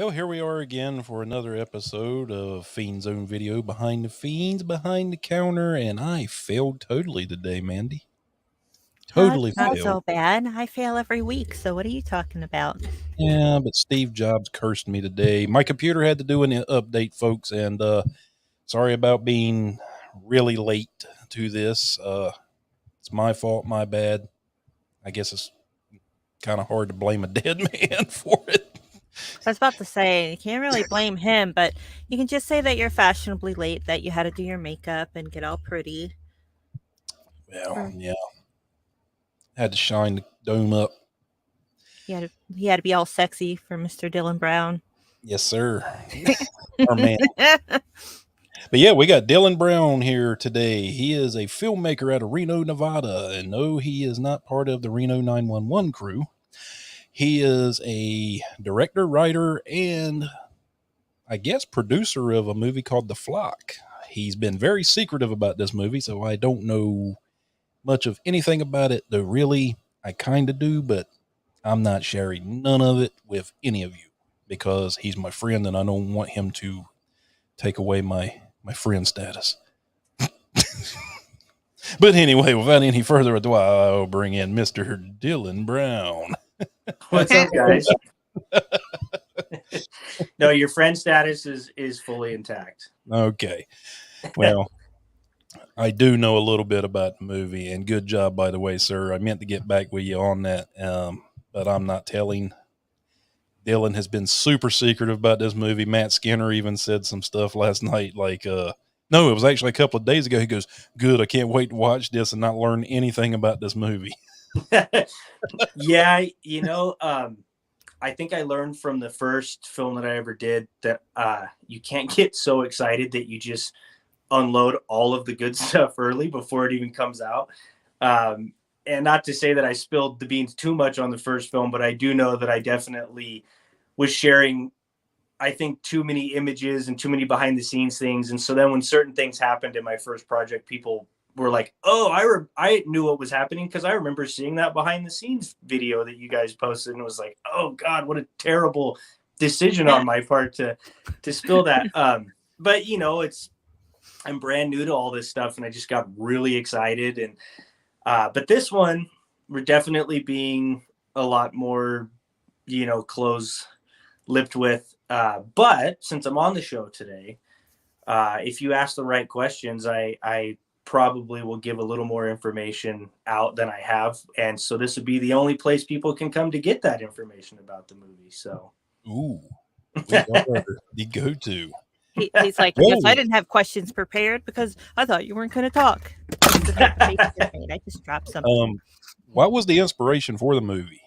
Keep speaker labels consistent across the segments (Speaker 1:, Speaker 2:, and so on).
Speaker 1: Well, here we are again for another episode of Fiend Zone Video Behind the Fiends, Behind the Counter, and I failed totally today, Mandy.
Speaker 2: It's
Speaker 1: Totally
Speaker 2: not
Speaker 1: failed.
Speaker 2: so bad. I fail every week, so what are you talking about?
Speaker 1: Yeah, but Steve Jobs cursed me today. My computer had to do an update, folks, and sorry about being really late to this. It's my fault, my bad. I guess it's kind of hard to blame a dead man for it.
Speaker 2: I was about to say, you can't really blame him, but you can just say that you're fashionably late, that you had to do your makeup and get all pretty.
Speaker 1: Well,
Speaker 2: Or
Speaker 1: yeah, had to shine the dome up.
Speaker 2: he had to be all sexy for Mr. Dillon Brown.
Speaker 1: Yes, sir. Our man. But yeah, we got Dillon Brown here today. He is a filmmaker out of Reno, Nevada. And no, he is not part of the Reno 911 crew. He is a director, writer, and I guess producer of a movie called The Flock. He's been very secretive about this movie, so I don't know much of anything about it, though really I kind of do, but I'm not sharing none of it with any of you because he's my friend and I don't want him to take away my friend status. But anyway, without any further ado, I'll bring in Mr. Dillon Brown.
Speaker 3: What's up, guys? No, your friend status is fully intact.
Speaker 1: Okay. Well, I do know a little bit about the movie, and good job, by the way, sir. I meant to get back with you on that, but I'm not telling. Dillon has been super secretive about this movie. Matt Skinner even said some stuff last night, like, no, it was actually a couple of days ago. He goes, good, I can't wait to watch this and not learn anything about this movie.
Speaker 3: Yeah, I think I learned from the first film that I ever did that you can't get so excited that you just unload all of the good stuff early before it even comes out. And not to say that I spilled the beans too much on the first film, but I do know that I definitely was sharing, I think, too many images and too many behind the scenes things. And so then when certain things happened in my first project, people were like, oh, I knew what was happening because I remember seeing that behind the scenes video that you guys posted, and it was like, oh God, what a terrible decision on my part to spill that. But I'm brand new to all this stuff, and I just got really excited. And but this one, we're definitely being a lot more, close-lipped with. But since I'm on the show today, if you ask the right questions, I probably will give a little more information out than I have. And so this would be the only place people can come to get that information about the movie. So,
Speaker 1: Ooh, we are the go-to.
Speaker 2: He's like, yes, I didn't have questions prepared because I thought you weren't going to talk. I just dropped something.
Speaker 1: What was the inspiration for the movie?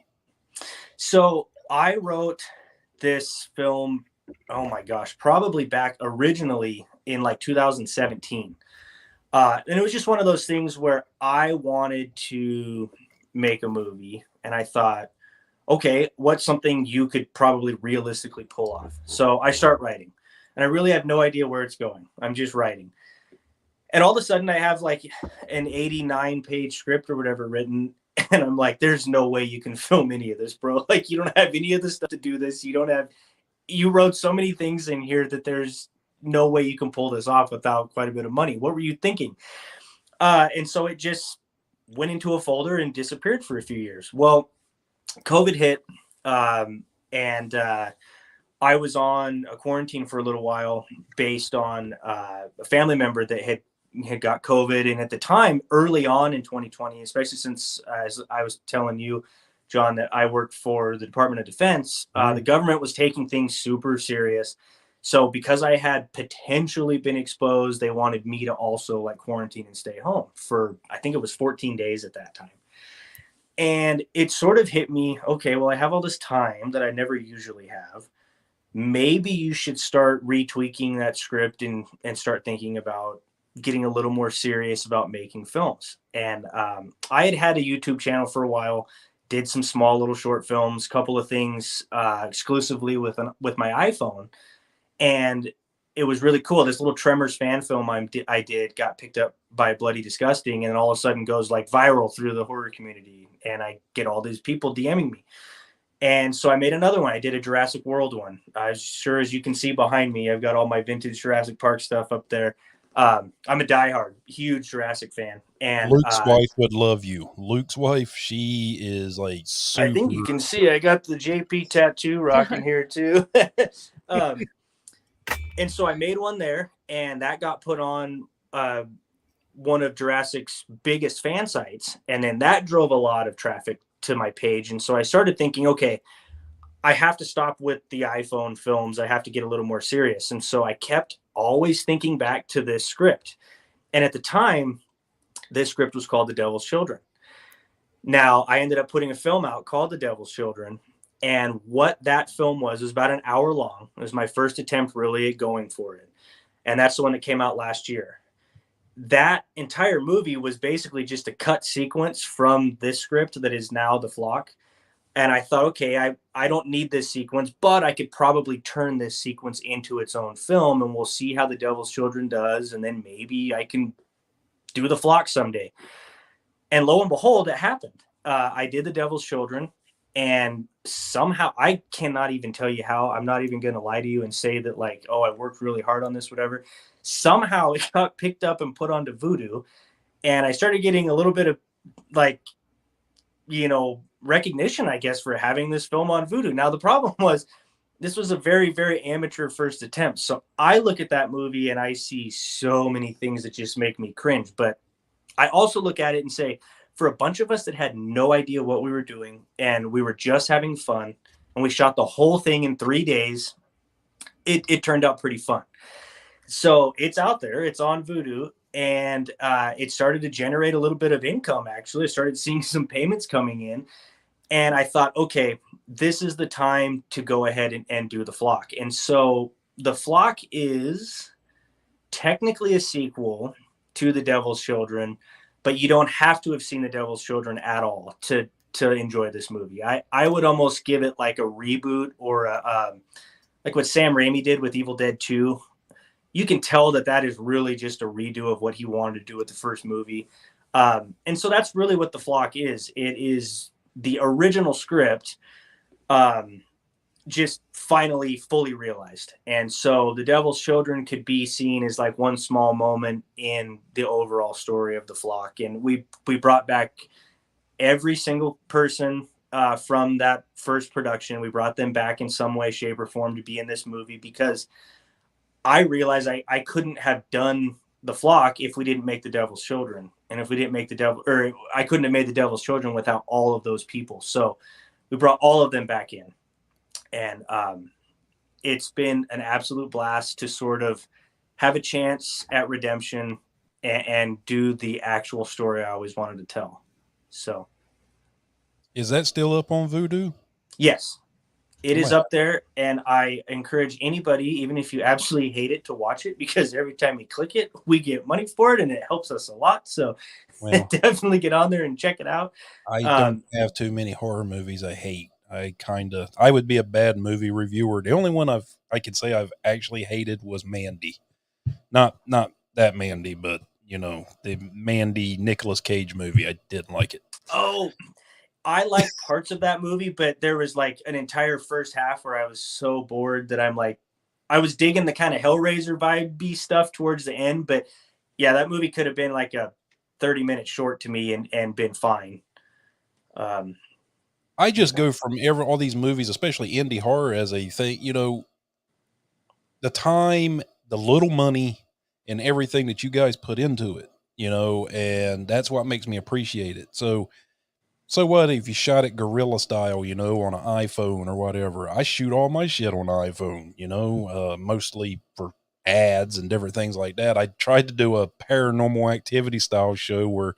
Speaker 3: So I wrote this film, oh my gosh, probably back originally in like 2017. And it was just one of those things where I wanted to make a movie, and I thought, okay, what's something you could probably realistically pull off? So I start writing, and I really have no idea where it's going. I'm just writing. And all of a sudden I have like an 89-page script or whatever written, and I'm like, there's no way you can film any of this, bro. Like, you don't have any of the stuff to do this. You wrote so many things in here that there's no way you can pull this off without quite a bit of money. What were you thinking? And so it just went into a folder and disappeared for a few years. Well, COVID hit, and I was on a quarantine for a little while based on a family member that had got COVID. And at the time, early on in 2020, especially since, as I was telling you, John, that I worked for the Department of Defense, the government was taking things super serious. So because I had potentially been exposed, they wanted me to also like quarantine and stay home for, I think it was 14 days at that time. And it sort of hit me, okay, well, I have all this time that I never usually have. Maybe you should start retweaking that script and start thinking about getting a little more serious about making films. And I had a YouTube channel for a while, did some small little short films, couple of things exclusively with my iPhone. And it was really cool. This little Tremors fan film I did got picked up by Bloody Disgusting, and then all of a sudden goes like viral through the horror community. And I get all these people DMing me. And so I made another one. I did a Jurassic World one. As sure as you can see behind me, I've got all my vintage Jurassic Park stuff up there. I'm a diehard, huge Jurassic fan. And
Speaker 1: Luke's wife would love you. Luke's wife, she is like
Speaker 3: I
Speaker 1: super.
Speaker 3: think you can see I got the JP tattoo rocking here too. And so I made one there, and that got put on one of Jurassic's biggest fan sites. And then that drove a lot of traffic to my page. And so I started thinking, okay, I have to stop with the iPhone films. I have to get a little more serious. And so I kept always thinking back to this script. And at the time, this script was called The Devil's Children. Now, I ended up putting a film out called The Devil's Children. And what that film was about an hour long. It was my first attempt really at going for it. And that's the one that came out last year. That entire movie was basically just a cut sequence from this script that is now The Flock. And I thought, okay, I don't need this sequence, but I could probably turn this sequence into its own film, and we'll see how The Devil's Children does. And then maybe I can do The Flock someday. And lo and behold, it happened. I did The Devil's Children. And somehow, I cannot even tell you how. I'm not even going to lie to you and say that, like, oh, I worked really hard on this, whatever. Somehow it got picked up and put onto Vudu. And I started getting a little bit of, like, recognition, I guess, for having this film on Vudu. Now, the problem was this was a very, very amateur first attempt. So I look at that movie and I see so many things that just make me cringe. But I also look at it and say, for a bunch of us that had no idea what we were doing and we were just having fun and we shot the whole thing in 3 days, it turned out pretty fun. So it's out there, it's on Vudu, and it started to generate a little bit of income. Actually, I started seeing some payments coming in, and I thought, okay, this is the time to go ahead and do The Flock. And so The Flock is technically a sequel to The Devil's Children, but you don't have to have seen The Devil's Children at all to enjoy this movie. I would almost give it like a reboot or like what Sam Raimi did with Evil Dead 2. You can tell that is really just a redo of what he wanted to do with the first movie. And so that's really what The Flock is. It is the original script just finally fully realized. And so The Devil's Children could be seen as like one small moment in the overall story of The Flock. And we brought back every single person from that first production. We brought them back in some way, shape, or form to be in this movie, because I realized I couldn't have done The Flock if we didn't make The Devil's Children. And if we didn't make I couldn't have made The Devil's Children without all of those people. So we brought all of them back in. And it's been an absolute blast to sort of have a chance at redemption and do the actual story I always wanted to tell. So.
Speaker 1: Is that still up on Vudu?
Speaker 3: Yes, it is up there. And I encourage anybody, even if you absolutely hate it, to watch it, because every time we click it, we get money for it and it helps us a lot. So definitely get on there and check it out.
Speaker 1: I don't have too many horror movies I hate. I would be a bad movie reviewer. The only one I could say I've actually hated was Mandy. Not that Mandy, but the Mandy Nicolas Cage movie. I didn't like it.
Speaker 3: Oh, I liked parts of that movie, but there was like an entire first half where I was so bored that I was digging the kind of Hellraiser vibe stuff towards the end. But yeah, that movie could have been like a 30-minute short to me and been fine.
Speaker 1: I just go from all these movies, especially indie horror, as a thing, the time, the little money, and everything that you guys put into it, and that's what makes me appreciate it. So what if you shot it guerrilla style, on an iPhone or whatever? I shoot all my shit on iPhone, mostly for ads and different things like that. I tried to do a Paranormal Activity style show where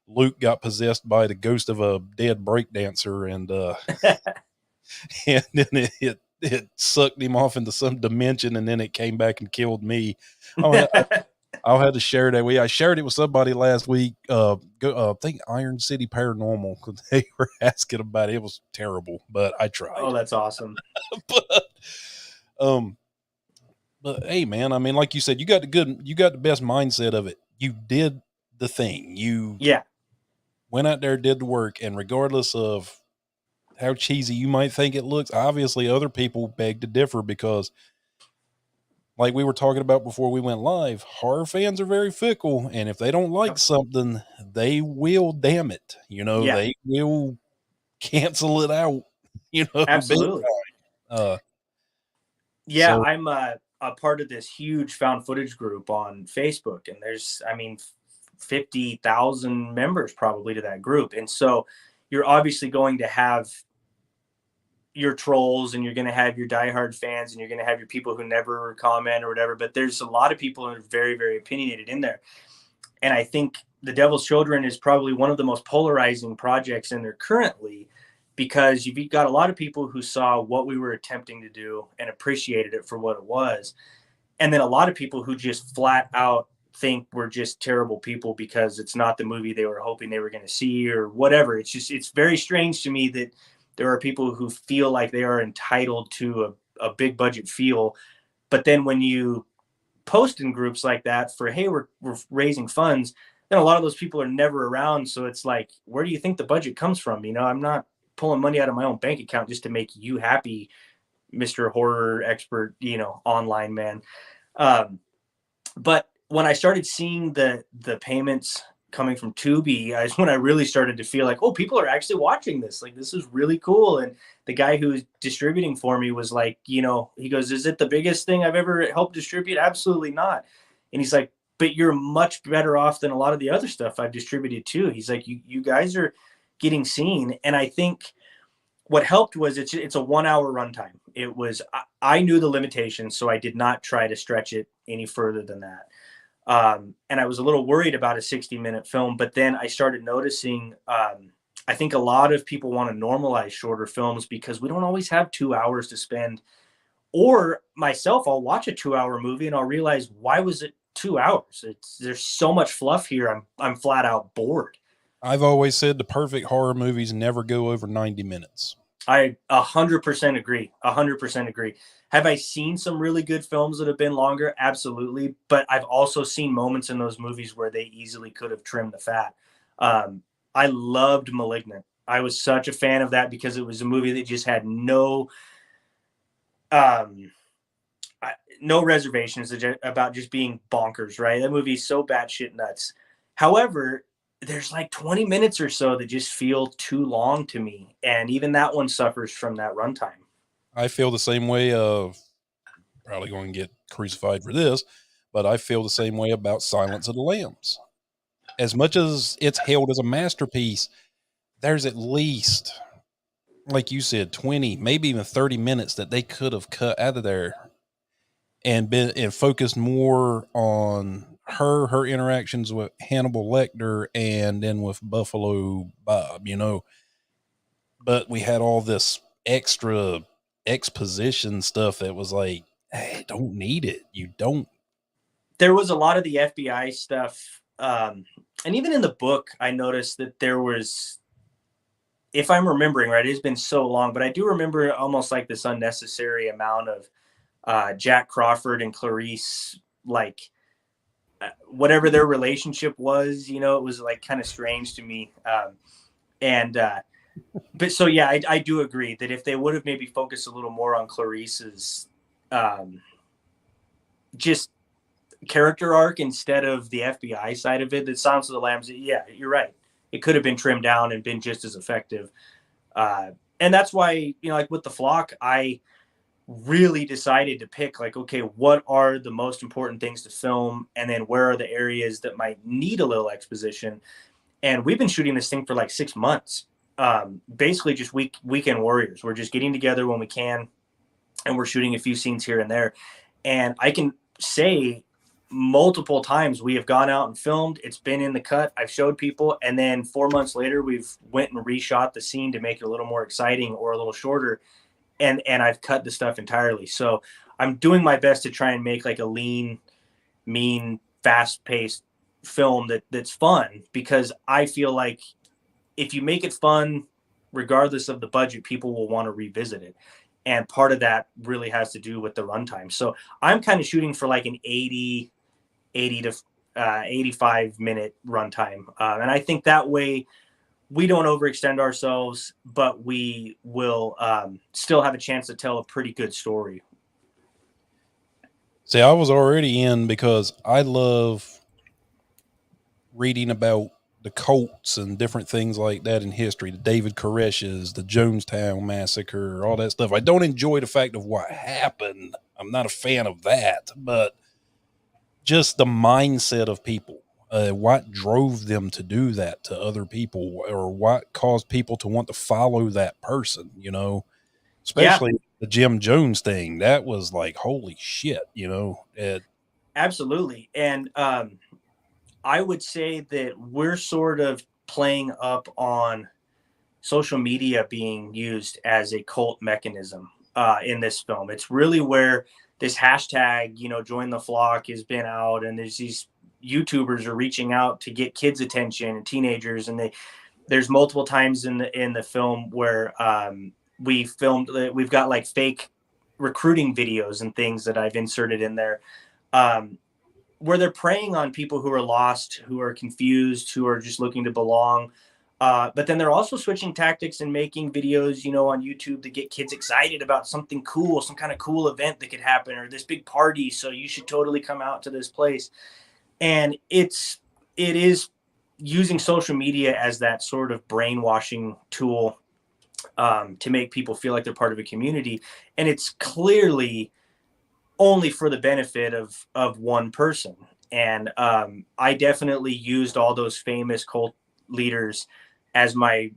Speaker 1: Luke got possessed by the ghost of a dead breakdancer, and and then it sucked him off into some dimension, and then it came back and killed me. I'll have to share that with you. I shared it with somebody last week. I think Iron City Paranormal, because they were asking about it. It was terrible, but I tried.
Speaker 3: Oh, that's awesome.
Speaker 1: But hey, man, I mean, like you said, you got the best mindset of it. You did the thing. You went out there, did the work, and regardless of how cheesy you might think it looks. Obviously, other people beg to differ because, like we were talking about before we went live, horror fans are very fickle, and if they don't like
Speaker 3: Yep.
Speaker 1: something, they will damn it.
Speaker 3: Yeah,
Speaker 1: They will cancel it out. Big
Speaker 3: absolutely.
Speaker 1: time.
Speaker 3: Yeah,
Speaker 1: So
Speaker 3: I'm a part of this huge found footage group on Facebook, and there's, I mean, 50,000 members probably to that group. And so you're obviously going to have your trolls, and you're going to have your diehard fans, and you're going to have your people who never comment or whatever. But there's a lot of people who are very, very opinionated in there. And I think The Devil's Children is probably one of the most polarizing projects in there currently, because you've got a lot of people who saw what we were attempting to do and appreciated it for what it was. And then a lot of people who just flat out think we're just terrible people because it's not the movie they were hoping they were going to see or whatever. It's very strange to me that there are people who feel like they are entitled to a big budget feel. But then when you post in groups like that for, hey, we're raising funds, then a lot of those people are never around. So it's like, where do you think the budget comes from? I'm not pulling money out of my own bank account just to make you happy, Mr. Horror Expert, online man. But when I started seeing the payments coming from Tubi, is when I really started to feel like, oh, people are actually watching this. Like, this is really cool. And the guy who's distributing for me was like, he goes, is it the biggest thing I've ever helped distribute? Absolutely not. And he's like, but you're much better off than a lot of the other stuff I've distributed too. He's like, you guys are getting seen. And I think what helped was it's a 1 hour runtime. It was, I knew the limitations, so I did not try to stretch it any further than that. And I was a little worried about a 60-minute film, but then I started noticing, I think a lot of people want to normalize shorter films because we don't always have 2 hours to spend. Or myself, I'll watch a 2 hour movie and I'll realize, why was it 2 hours? There's so much fluff here. I'm flat out bored.
Speaker 1: I've always said the perfect horror movies never go over 90 minutes.
Speaker 3: I 100% agree. 100% agree. Have I seen some really good films that have been longer? Absolutely. But I've also seen moments in those movies where they easily could have trimmed the fat. I loved Malignant. I was such a fan of that because it was a movie that just had no reservations about just being bonkers, right? That movie is so batshit nuts. However, there's like 20 minutes or so that just feel too long to me. And even that one suffers from that runtime.
Speaker 1: I feel the same way of, probably going to get crucified for this, but I feel the same way about Silence of the Lambs. As much as it's hailed as a masterpiece, there's at least, like you said, 20, maybe even 30 minutes that they could have cut out of there and focused more on her interactions with Hannibal Lecter and then with Buffalo Bob, But we had all this extra exposition stuff that was like, hey, don't need it. You don't.
Speaker 3: There was a lot of the FBI stuff. And even in the book, I noticed that there was, if I'm remembering right, it's been so long, but I do remember almost like this unnecessary amount of Jack Crawford and Clarice, like whatever their relationship was, it was like kind of strange to me. But so, yeah, I do agree that if they would have maybe focused a little more on Clarice's just character arc instead of the FBI side of it, that Silence of the Lambs, yeah, you're right. It could have been trimmed down and been just as effective. And that's why, like with The Flock, I really decided to pick like, okay, what are the most important things to film? And then where are the areas that might need a little exposition? And we've been shooting this thing for like 6 months. Basically just weekend warriors. We're just getting together when we can, and we're shooting a few scenes here and there. And I can say multiple times we have gone out and filmed. It's been in the cut. I've showed people. And then 4 months later, we've went and reshot the scene to make it a little more exciting or a little shorter. And I've cut the stuff entirely. So I'm doing my best to try and make like a lean, mean, fast-paced film that's fun, because I feel like if you make it fun, regardless of the budget, people will want to revisit it. And part of that really has to do with the runtime. So I'm kind of shooting for like an 80 to 85 minute runtime. And I think that way we don't overextend ourselves, but we will still have a chance to tell a pretty good story.
Speaker 1: See, I was already in because I love reading about the cults and different things like that in history, the David Koresh's, the Jonestown Massacre, all that stuff. I don't enjoy the fact of what happened. I'm not a fan of that, but just the mindset of people. What drove them to do that to other people, or what caused people to want to follow that person,
Speaker 3: Yeah,
Speaker 1: especially the Jim Jones thing. That was like, holy shit,
Speaker 3: absolutely. And I would say that we're sort of playing up on social media being used as a cult mechanism in this film. It's really where this hashtag, join the flock, has been out, and there's these YouTubers are reaching out to get kids' attention and teenagers, and there's multiple times in the film where we've got like fake recruiting videos and things that I've inserted in there. Where they're preying on people who are lost, who are confused, who are just looking to belong. But then they're also switching tactics and making videos, on YouTube to get kids excited about something cool, some kind of cool event that could happen, or this big party. So you should totally come out to this place. And it is using social media as that sort of brainwashing tool to make people feel like they're part of a community. And it's clearly only for the benefit of one person. And I definitely used all those famous cult leaders as my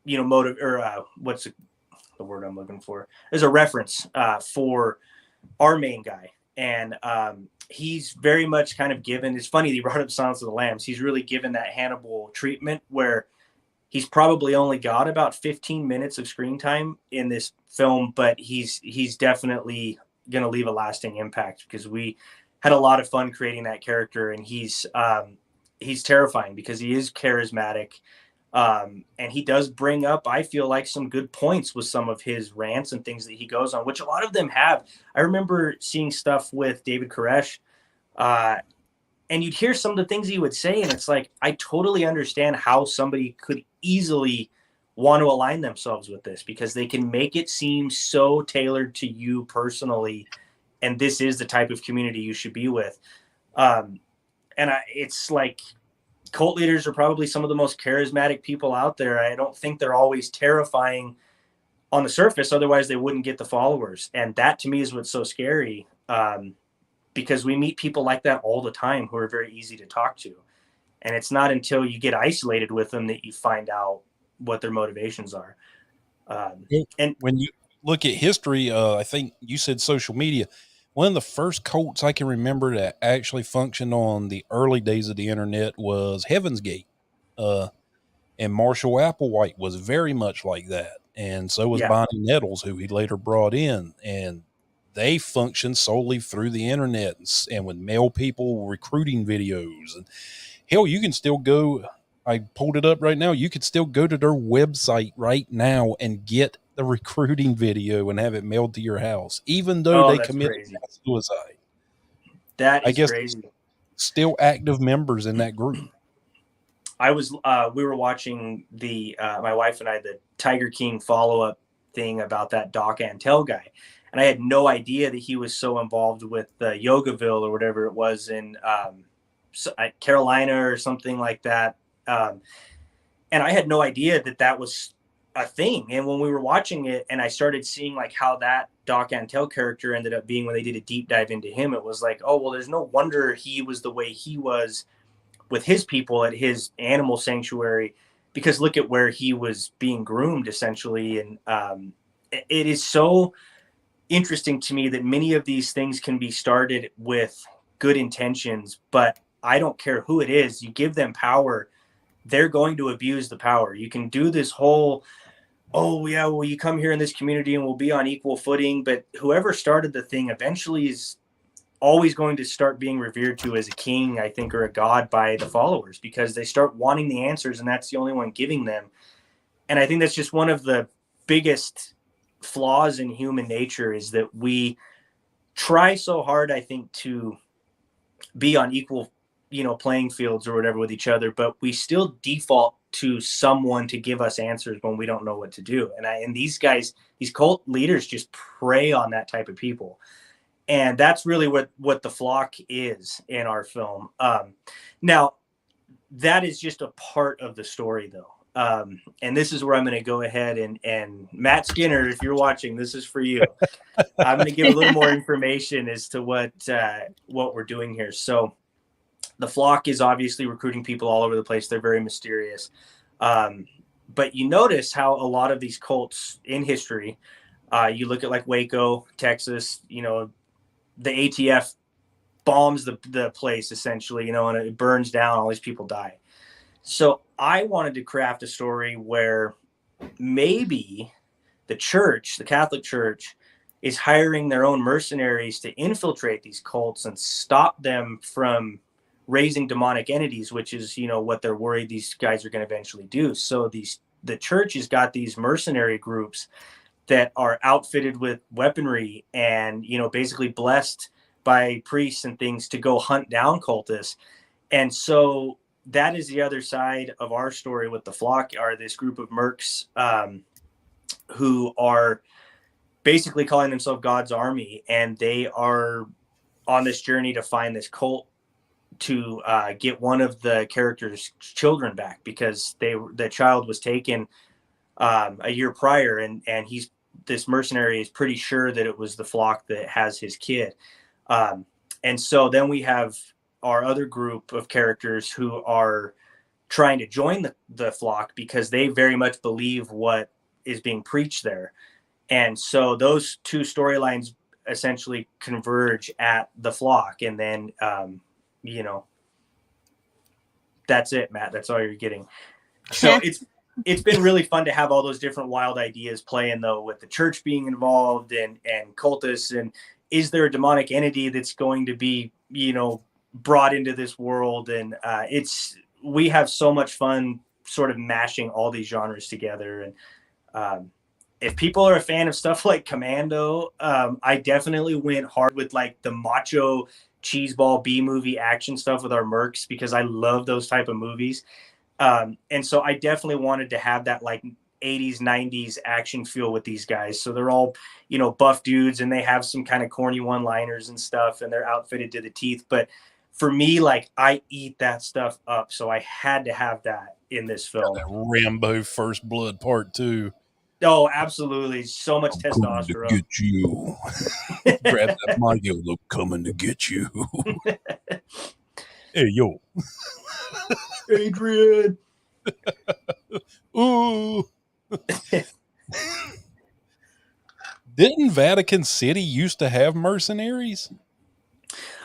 Speaker 3: motive, or what's the word I'm looking for, as a reference for our main guy. And he's very much kind of given, it's funny that you brought up Silence of the Lambs. He's really given that Hannibal treatment where he's probably only got about 15 minutes of screen time in this film, but he's definitely going to leave a lasting impact, because we had a lot of fun creating that character, and he's terrifying because he is charismatic, and he does bring up, I feel like, some good points with some of his rants and things that he goes on, which a lot of them have. I remember seeing stuff with David Koresh, and you'd hear some of the things he would say, and it's like, I totally understand how somebody could easily want to align themselves with this, because they can make it seem so tailored to you personally, and this is the type of community you should be with. It's like, cult leaders are probably some of the most charismatic people out there. I don't think they're always terrifying on the surface, otherwise they wouldn't get the followers. And that to me is what's so scary. Because we meet people like that all the time who are very easy to talk to. And it's not until you get isolated with them that you find out what their motivations are.
Speaker 1: And when you look at history, I think you said social media. One of the first cults I can remember that actually functioned on the early days of the internet was Heaven's Gate. And Marshall Applewhite was very much like that. And so was Bonnie Nettles, who he later brought in. And they function solely through the internet and with male people recruiting videos. And hell, you can still go, I pulled it up right now, you could still go to their website right now and get the recruiting video and have it mailed to your house, even though they committed suicide.
Speaker 3: That is crazy.
Speaker 1: Still active members in that group.
Speaker 3: We were watching my wife and I, the Tiger King follow-up thing about that Doc Antle guy. And I had no idea that he was so involved with Yogaville or whatever it was in Carolina or something like that. And I had no idea that was a thing. And when we were watching it and I started seeing like how that Doc Antle character ended up being, when they did a deep dive into him, it was like, oh, well, there's no wonder he was the way he was with his people at his animal sanctuary, because look at where he was being groomed essentially. And it is so interesting to me that many of these things can be started with good intentions, but I don't care who it is, you give them power, they're going to abuse the power. You can do this whole, oh yeah, well, you come here in this community and we'll be on equal footing, but whoever started the thing eventually is always going to start being revered to as a king, I think, or a god by the followers, because they start wanting the answers and that's the only one giving them. And I think that's just one of the biggest flaws in human nature, is that we try so hard, I think, to be on equal playing fields or whatever with each other, but we still default to someone to give us answers when we don't know what to do. And these guys, these cult leaders, just prey on that type of people. And that's really what the flock is in our film. Now, that is just a part of the story, though. And this is where I'm going to go ahead and Matt Skinner, if you're watching, this is for you. I'm going to give a little more information as to what we're doing here. So the flock is obviously recruiting people all over the place. They're very mysterious. But you notice how a lot of these cults in history, you look at like Waco, Texas, the ATF bombs the place essentially, and it burns down, all these people die. So I wanted to craft a story where maybe the church, the Catholic Church, is hiring their own mercenaries to infiltrate these cults and stop them from raising demonic entities, which is, what they're worried these guys are going to eventually do. So the church has got these mercenary groups that are outfitted with weaponry and, basically blessed by priests and things to go hunt down cultists. And so that is the other side of our story with the flock, are this group of mercs who are basically calling themselves God's army. And they are on this journey to find this cult to get one of the characters' children back, because the child was taken a year prior. And this mercenary is pretty sure that it was the flock that has his kid. And so then we have our other group of characters who are trying to join the flock because they very much believe what is being preached there. And so those two storylines essentially converge at the flock. And then, that's it, Matt. That's all you're getting. So it's been really fun to have all those different wild ideas playing, though, with the church being involved and cultists. And is there a demonic entity that's going to be, brought into this world? And we have so much fun sort of mashing all these genres together. And if people are a fan of stuff like Commando, I definitely went hard with like the macho cheeseball B-movie action stuff with our mercs, because I love those type of movies. And so I definitely wanted to have that like 80s, 90s action feel with these guys. So they're all, buff dudes, and they have some kind of corny one-liners and stuff, and they're outfitted to the teeth. But for me, like, I eat that stuff up. So I had to have that in this film.
Speaker 1: Rambo First Blood Part 2.
Speaker 3: Oh, absolutely. So much
Speaker 1: I'm coming to
Speaker 3: testosterone.
Speaker 1: get you. Grab that Mario, look, coming to get you. Hey, yo.
Speaker 3: Adrian.
Speaker 1: Ooh. Didn't Vatican City used to have mercenaries?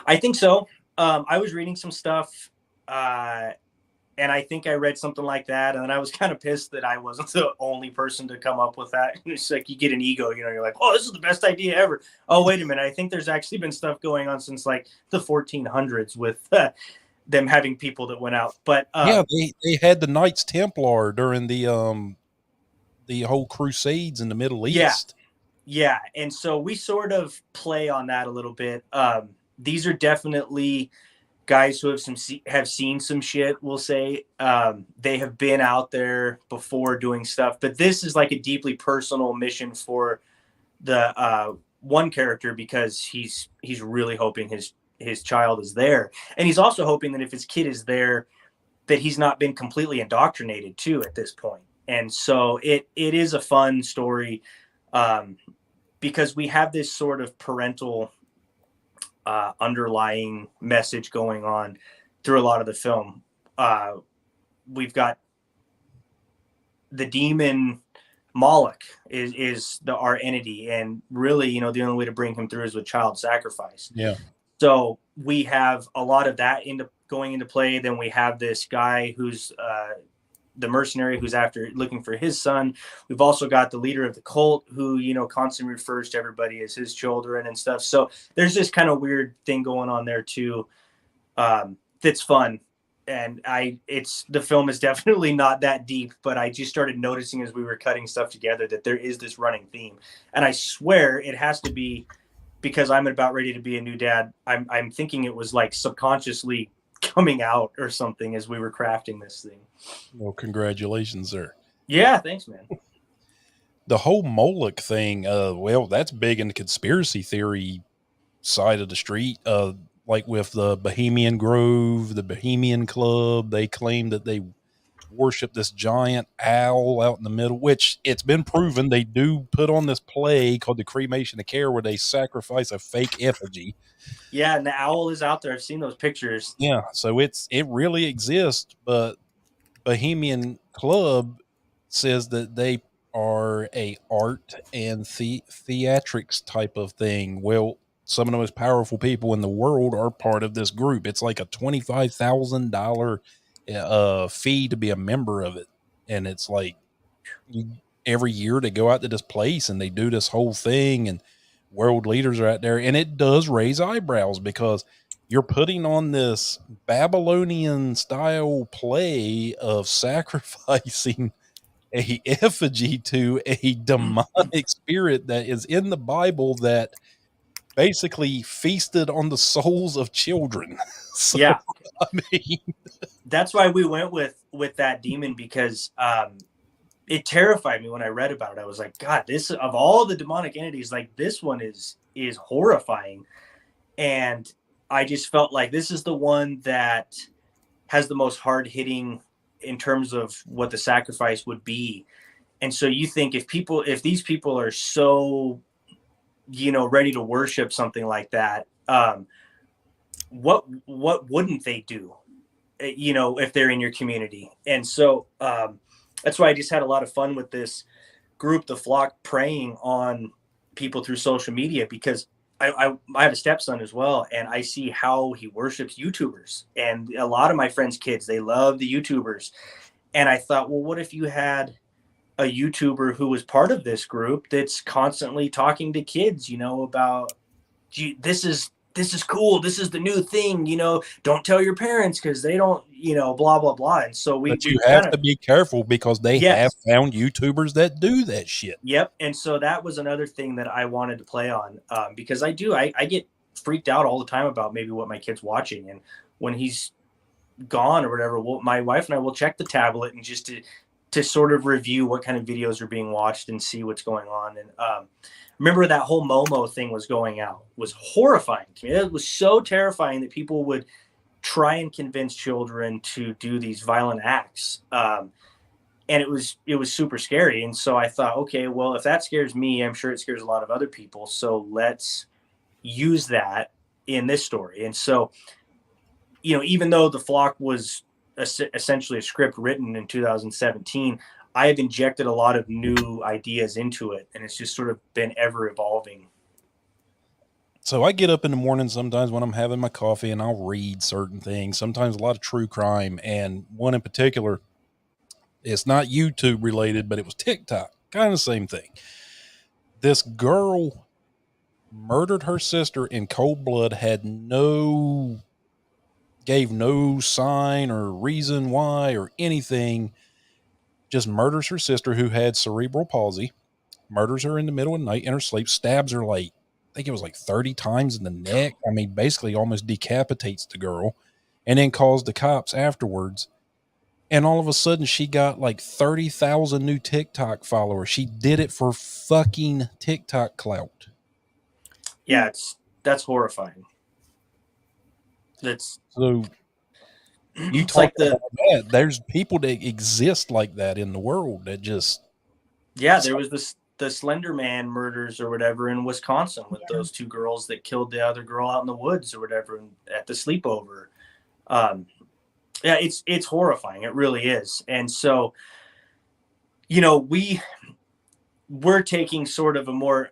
Speaker 3: I think so. I was reading some stuff, and I think I read something like that, and then I was kind of pissed that I wasn't the only person to come up with that. It's like you get an ego, you're like, oh, this is the best idea ever. Oh, wait a minute. I think there's actually been stuff going on since like the 1400s with them having people that went out. But
Speaker 1: yeah, they had the Knights Templar during the whole Crusades in the Middle East.
Speaker 3: Yeah. And so we sort of play on that a little bit. These are definitely guys who have seen some shit, we'll say. They have been out there before doing stuff, but this is like a deeply personal mission for the one character, because he's really hoping his child is there. And he's also hoping that if his kid is there, that he's not been completely indoctrinated too at this point. And so it is a fun story, because we have this sort of parental underlying message going on through a lot of the film. We've got the demon Moloch is our entity, and really, the only way to bring him through is with child sacrifice.
Speaker 1: Yeah.
Speaker 3: So we have a lot of that going into play. Then we have this guy who's the mercenary who's looking for his son. We've also got the leader of the cult who, constantly refers to everybody as his children and stuff. So there's this kind of weird thing going on there too. That's fun. And the film is definitely not that deep, but I just started noticing as we were cutting stuff together that there is this running theme. And I swear it has to be because I'm about ready to be a new dad. I'm thinking it was like subconsciously coming out or something as we were crafting this thing.
Speaker 1: Well, congratulations, sir.
Speaker 3: Yeah, thanks, man.
Speaker 1: The whole Moloch thing, well, that's big in the conspiracy theory side of the street. Like with the Bohemian Grove, the Bohemian Club, they claim that they worship this giant owl out in the middle, which it's been proven they do put on this play called the Cremation of Care where they sacrifice a fake effigy.
Speaker 3: Yeah, and the owl is out there. I've seen those pictures.
Speaker 1: Yeah, so it really exists, but Bohemian Club says that they are a art and theatrics type of thing. Well, some of the most powerful people in the world are part of this group. It's like a $25,000 fee to be a member of it, and it's like every year they go out to this place and they do this whole thing, and world leaders are out there, and it does raise eyebrows because you're putting on this Babylonian style play of sacrificing a effigy to a demonic spirit that is in the Bible that basically feasted on the souls of children. So,
Speaker 3: Yeah,
Speaker 1: I mean,
Speaker 3: that's why we went with that demon, because it terrified me when I read about it. I was like, God, this, of all the demonic entities, like this one is horrifying. And I just felt like this is the one that has the most hard hitting in terms of what the sacrifice would be. And so you think if these people are so, ready to worship something like that, what wouldn't they do, if they're in your community? And so that's why I just had a lot of fun with this group, the Flock, preying on people through social media, because I have a stepson as well, and I see how he worships YouTubers, and a lot of my friends' kids, they love the YouTubers. And I thought, well, what if you had a YouTuber who was part of this group that's constantly talking to kids, about this is cool, this is the new thing, don't tell your parents because they don't, blah blah blah. And so
Speaker 1: but you have to be careful because they have found YouTubers that do that shit.
Speaker 3: Yep. And so that was another thing that I wanted to play on, because I get freaked out all the time about maybe what my kid's watching, and when he's gone or whatever, my wife and I will check the tablet and just to sort of review what kind of videos are being watched and see what's going on. And remember that whole Momo thing was going out, was horrifying to me. It was so terrifying that people would try and convince children to do these violent acts. And it was super scary. And so I thought, okay, well, if that scares me, I'm sure it scares a lot of other people. So let's use that in this story. And so, even though The Flock was essentially a script written in 2017, I have injected a lot of new ideas into it, and it's just sort of been ever evolving.
Speaker 1: So I get up in the morning sometimes when I'm having my coffee, and I'll read certain things, sometimes a lot of true crime. And one in particular, it's not YouTube related, but it was TikTok, kind of the same thing. This girl murdered her sister in cold blood, gave no sign or reason why or anything, just murders her sister who had cerebral palsy, murders her in the middle of the night in her sleep, stabs her I think it was 30 times in the neck. I mean, basically almost decapitates the girl, and then calls the cops afterwards. And all of a sudden she got 30,000 new TikTok followers. She did it for fucking TikTok clout.
Speaker 3: Yeah, that's horrifying.
Speaker 1: So you talk about that. There's people that exist like that in the world that just.
Speaker 3: Yeah, there was the Slender Man murders or whatever in Wisconsin with those two girls that killed the other girl out in the woods or whatever at the sleepover. Yeah, it's horrifying. It really is. And so, we're taking sort of a more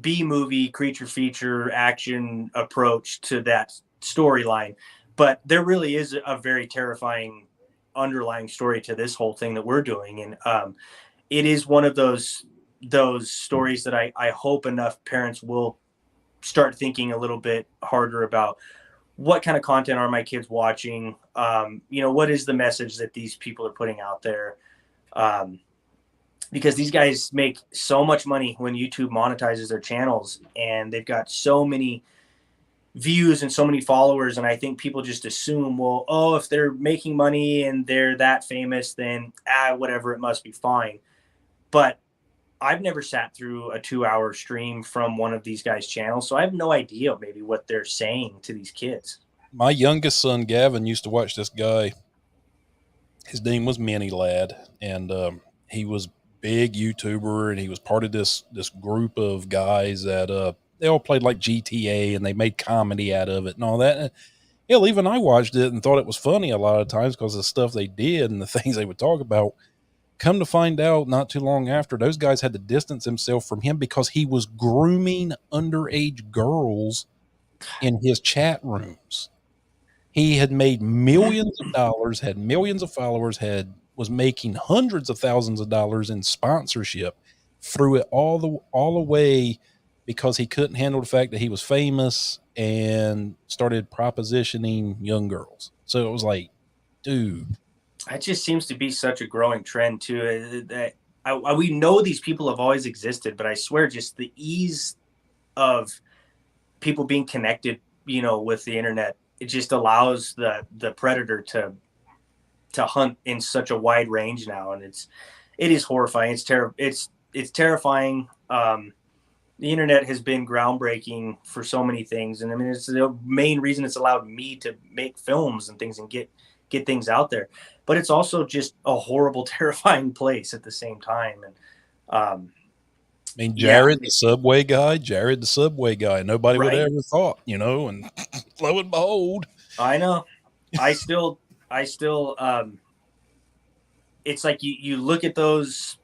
Speaker 3: B-movie creature feature action approach to that storyline, but there really is a very terrifying underlying story to this whole thing that we're doing. And it is one of those stories that I hope enough parents will start thinking a little bit harder about what kind of content are my kids watching. What is the message that these people are putting out there? Because these guys make so much money when YouTube monetizes their channels, and they've got so many views and so many followers, and I think people just assume, well, oh, if they're making money and they're that famous, then whatever, it must be fine. But I've never sat through a 2-hour stream from one of these guys' channels, so I have no idea maybe what they're saying to these kids.
Speaker 1: My youngest son, Gavin, used to watch this guy. His name was Mini Lad, and he was big YouTuber, and he was part of this group of guys that they all played like GTA, and they made comedy out of it and all that. And hell, even I watched it and thought it was funny a lot of times because of the stuff they did and the things they would talk about. Come to find out, not too long after, those guys had to distance themselves from him because he was grooming underage girls in his chat rooms. He had made millions of dollars, had millions of followers, was making hundreds of thousands of dollars in sponsorship, threw it all away because he couldn't handle the fact that he was famous and started propositioning young girls. So it was like, dude.
Speaker 3: It just seems to be such a growing trend too. That we know these people have always existed, but I swear, just the ease of people being connected, with the internet, it just allows the predator to hunt in such a wide range now, and it is horrifying. It's terrifying. The internet has been groundbreaking for so many things, and I mean, it's the main reason it's allowed me to make films and things and get things out there. But it's also just a horrible, terrifying place at the same time. And
Speaker 1: I mean, Jared, the subway guy, nobody would ever thought, and lo and behold.
Speaker 3: I know. I still, it's like you look at those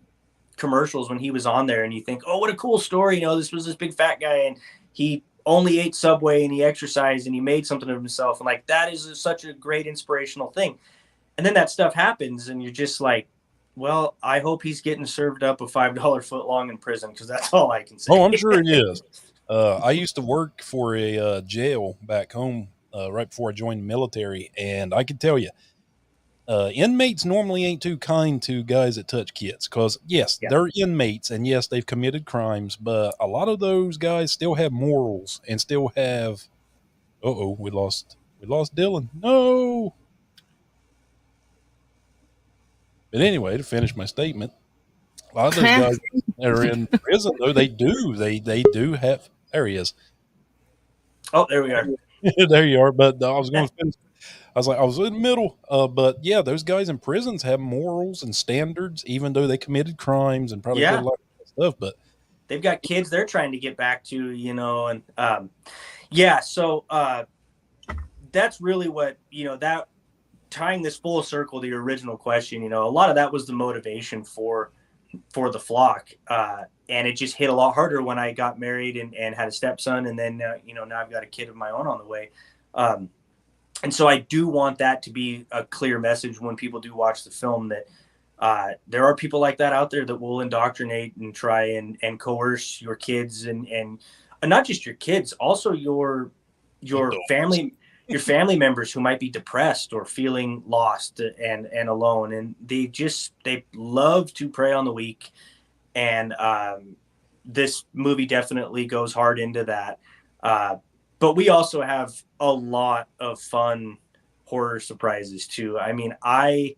Speaker 3: commercials when he was on there and you think, oh, what a cool story. This was this big fat guy and he only ate Subway and he exercised and he made something of himself. And like, that is such a great inspirational thing. And then that stuff happens and you're just like, well, I hope he's getting served up a $5 footlong in prison, because that's all I can say.
Speaker 1: Oh, I'm sure he is. I used to work for a jail back home right before I joined the military, and I can tell you, inmates normally ain't too kind to guys that touch kids because, yes, they're inmates, and yes, they've committed crimes, but a lot of those guys still have morals and still have – we lost Dillon. No. But anyway, to finish my statement, a lot of those guys that are in prison, though, they do have – there he is.
Speaker 3: Oh, there we are.
Speaker 1: There you are. But I was going to finish. I was in the middle. But yeah, those guys in prisons have morals and standards, even though they committed crimes and probably did a lot of stuff. But
Speaker 3: they've got kids they're trying to get back to, and so that's really what, that tying this full circle to your original question, a lot of that was the motivation for the flock. And it just hit a lot harder when I got married and had a stepson. And then, now I've got a kid of my own on the way. And so I do want that to be a clear message when people do watch the film, that there are people like that out there that will indoctrinate and try and coerce your kids and not just your kids, also your family, your family members who might be depressed or feeling lost and alone. And they love to prey on the weak. And this movie definitely goes hard into that. But we also have a lot of fun horror surprises too. I mean, I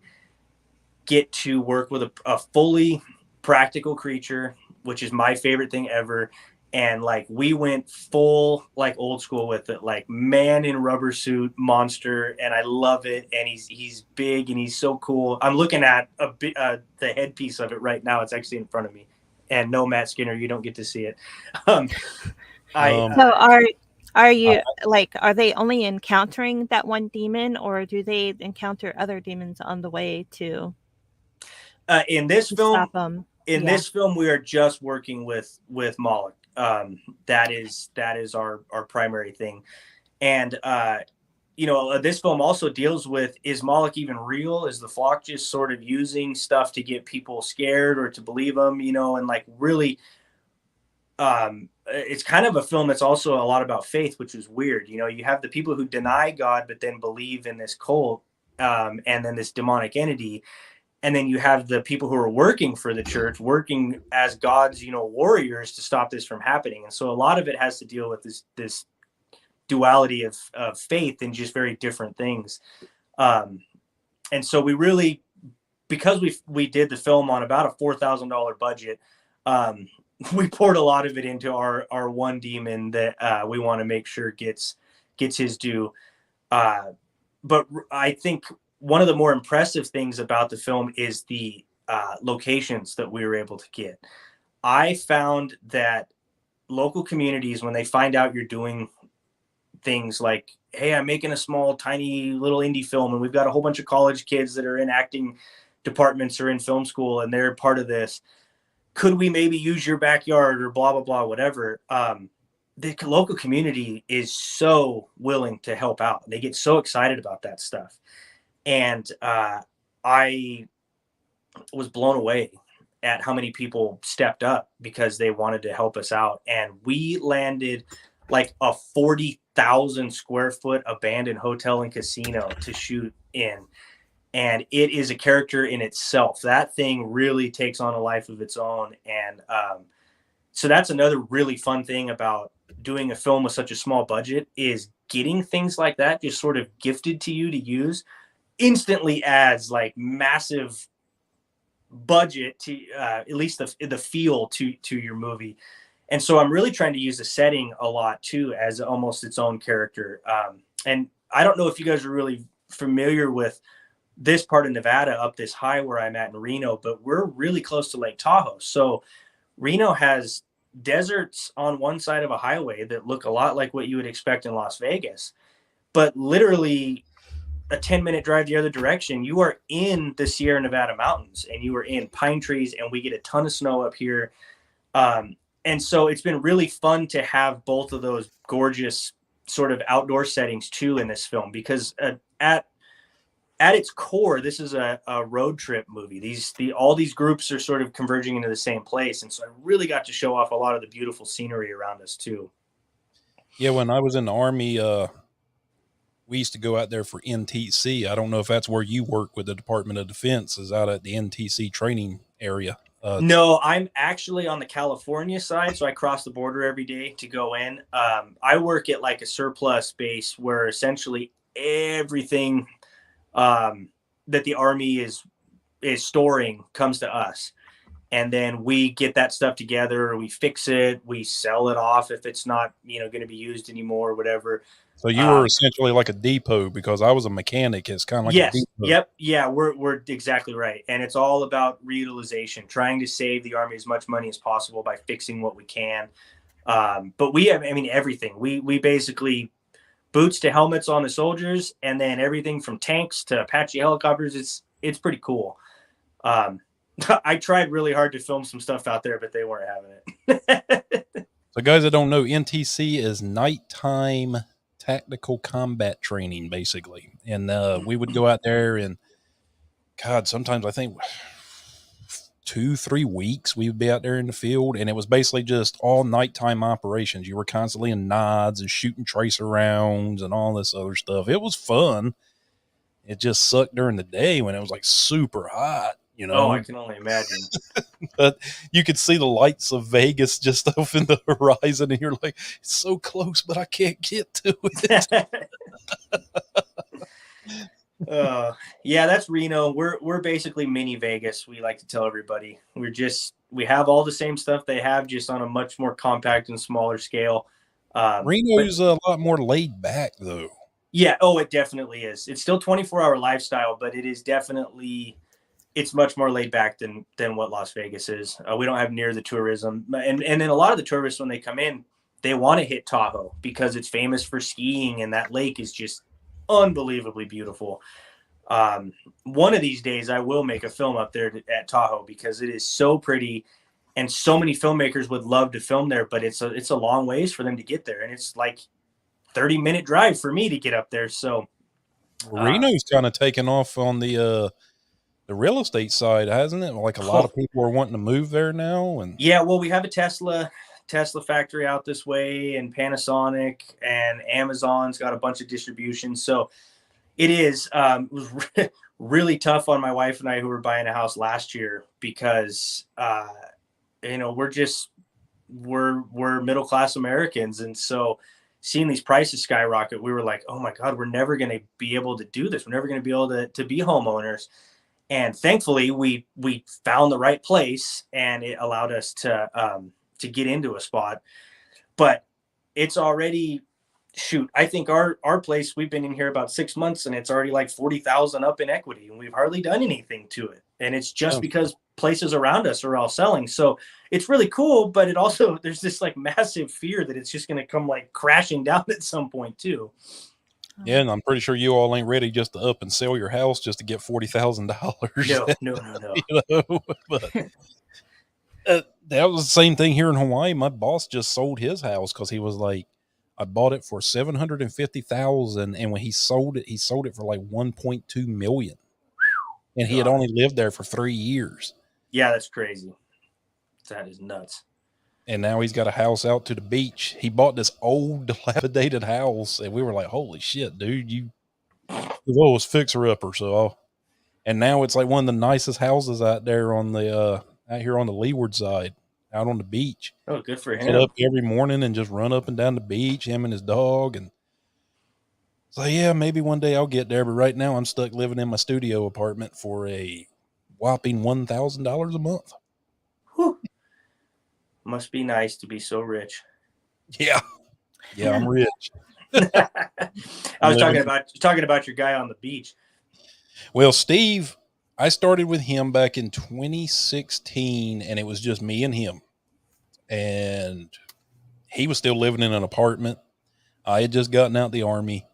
Speaker 3: get to work with a fully practical creature, which is my favorite thing ever. And like, we went full, like, old school with it, like man in rubber suit monster. And I love it. And he's big and he's so cool. I'm looking at the headpiece of it right now. It's actually in front of me. And no, Matt Skinner, you don't get to see it.
Speaker 2: So are they only encountering that one demon, or do they encounter other demons on the way too?
Speaker 3: In this film,
Speaker 2: stop them?
Speaker 3: This film, we are just working with Moloch. That is our primary thing. And, this film also deals with, is Moloch even real? Is the flock just sort of using stuff to get people scared or to believe them, and like really, it's kind of a film that's also a lot about faith, which is weird. You have the people who deny God, but then believe in this cult, and then this demonic entity. And then you have the people who are working for the church, working as God's, warriors to stop this from happening. And so a lot of it has to deal with this duality of faith and just very different things. And so we really, because we did the film on about a $4,000 budget, we poured a lot of it into our one demon that we want to make sure gets his due. But I think one of the more impressive things about the film is the locations that we were able to get. I found that local communities, when they find out you're doing things like, hey, I'm making a small, tiny little indie film, and we've got a whole bunch of college kids that are in acting departments or in film school, and they're part of this. Could we maybe use your backyard or blah, blah, blah, whatever? The local community is so willing to help out. They get so excited about that stuff. And I was blown away at how many people stepped up because they wanted to help us out. And we landed like a 40,000 square foot abandoned hotel and casino to shoot in. And it is a character in itself. That thing really takes on a life of its own. And so that's another really fun thing about doing a film with such a small budget, is getting things like that just sort of gifted to you to use instantly adds like massive budget to at least the feel to your movie. And so I'm really trying to use the setting a lot too as almost its own character. And I don't know if you guys are really familiar with this part of Nevada up this high where I'm at in Reno, but we're really close to Lake Tahoe. So Reno has deserts on one side of a highway that look a lot like what you would expect in Las Vegas, but literally a 10-minute drive the other direction, you are in the Sierra Nevada mountains and you are in pine trees, and we get a ton of snow up here. And so it's been really fun to have both of those gorgeous sort of outdoor settings too in this film, because at its core, this is a road trip movie. All these groups are sort of converging into the same place. And so I really got to show off a lot of the beautiful scenery around us too.
Speaker 1: Yeah, when I was in the Army, we used to go out there for NTC. I don't know if that's where you work with the Department of Defense, is out at the NTC training area.
Speaker 3: No, I'm actually on the California side, so I cross the border every day to go in. I work at like a surplus base where essentially everything that the Army is storing comes to us. And then we get that stuff together, we fix it, we sell it off if it's not, going to be used anymore or whatever.
Speaker 1: So you were essentially like a depot, because I was a mechanic. It's kind of like
Speaker 3: yes,
Speaker 1: a depot.
Speaker 3: Yep. Yeah, we're exactly right. And it's all about reutilization, trying to save the Army as much money as possible by fixing what we can. But we have, everything. We basically boots to helmets on the soldiers, and then everything from tanks to Apache helicopters. It's pretty cool. I tried really hard to film some stuff out there, but they weren't having it.
Speaker 1: So guys that don't know, NTC is nighttime tactical combat training, basically. And we would go out there, and God, sometimes I think 2-3 weeks we would be out there in the field, and it was basically just all nighttime operations. You were constantly in nods and shooting tracer rounds and all this other stuff. It was fun. It just sucked during the day when it was like super hot.
Speaker 3: Oh, I can only imagine.
Speaker 1: But you could see the lights of Vegas just off in the horizon, and you're like, it's so close, but I can't get to it.
Speaker 3: Yeah, that's Reno. We're basically mini Vegas. We like to tell everybody we have all the same stuff they have, just on a much more compact and smaller scale.
Speaker 1: Reno's a lot more laid back, though.
Speaker 3: Yeah. Oh, it definitely is. It's still 24-hour lifestyle, but it is definitely. It's much more laid back than what Las Vegas is. We don't have near the tourism. And then a lot of the tourists, when they come in, they want to hit Tahoe because it's famous for skiing, and that lake is just unbelievably beautiful. One of these days I will make a film up there at Tahoe, because it is so pretty, and so many filmmakers would love to film there, but it's a long ways for them to get there. And it's like 30-minute drive for me to get up there. So
Speaker 1: Reno's kind of taken off on the real estate side, hasn't it? Like a lot of people are wanting to move there now. And
Speaker 3: yeah, well, we have a Tesla factory out this way, and Panasonic, and Amazon's got a bunch of distribution. So it is, it was really tough on my wife and I, who were buying a house last year, because, we're middle-class Americans. And so seeing these prices skyrocket, we were like, oh my God, we're never going to be able to do this. We're never going to be able to be homeowners. And thankfully we found the right place, and it allowed us to get into a spot. But it's already, shoot, I think our place, we've been in here about 6 months, and it's already like 40,000 up in equity, and we've hardly done anything to it. And it's just because places around us are all selling. So it's really cool, but it also, there's this like massive fear that it's just going to come like crashing down at some point too.
Speaker 1: Yeah, and I'm pretty sure you all ain't ready just to up and sell your house just to get $40,000.
Speaker 3: No.
Speaker 1: You know, but that was the same thing here in Hawaii. My boss just sold his house because he was like, I bought it for $750,000, and when he sold it for like 1.2 million, and he had only lived there for 3 years.
Speaker 3: Yeah, that's crazy. That is nuts.
Speaker 1: And now he's got a house out to the beach. He bought this old, dilapidated house, and we were like, "Holy shit, dude! You was fixer upper." So, and now it's like one of the nicest houses out there on the out here on the leeward side, out on the beach.
Speaker 3: Oh, good for him!
Speaker 1: Get up every morning and just run up and down the beach, him and his dog, and so yeah, maybe one day I'll get there. But right now, I'm stuck living in my studio apartment for a whopping $1,000 a month.
Speaker 3: Whew. Must be nice to be so rich.
Speaker 1: Yeah, I'm rich.
Speaker 3: I was talking about your guy on the beach.
Speaker 1: Well, Steve, I started with him back in 2016, and it was just me and him. And he was still living in an apartment. I had just gotten out the Army,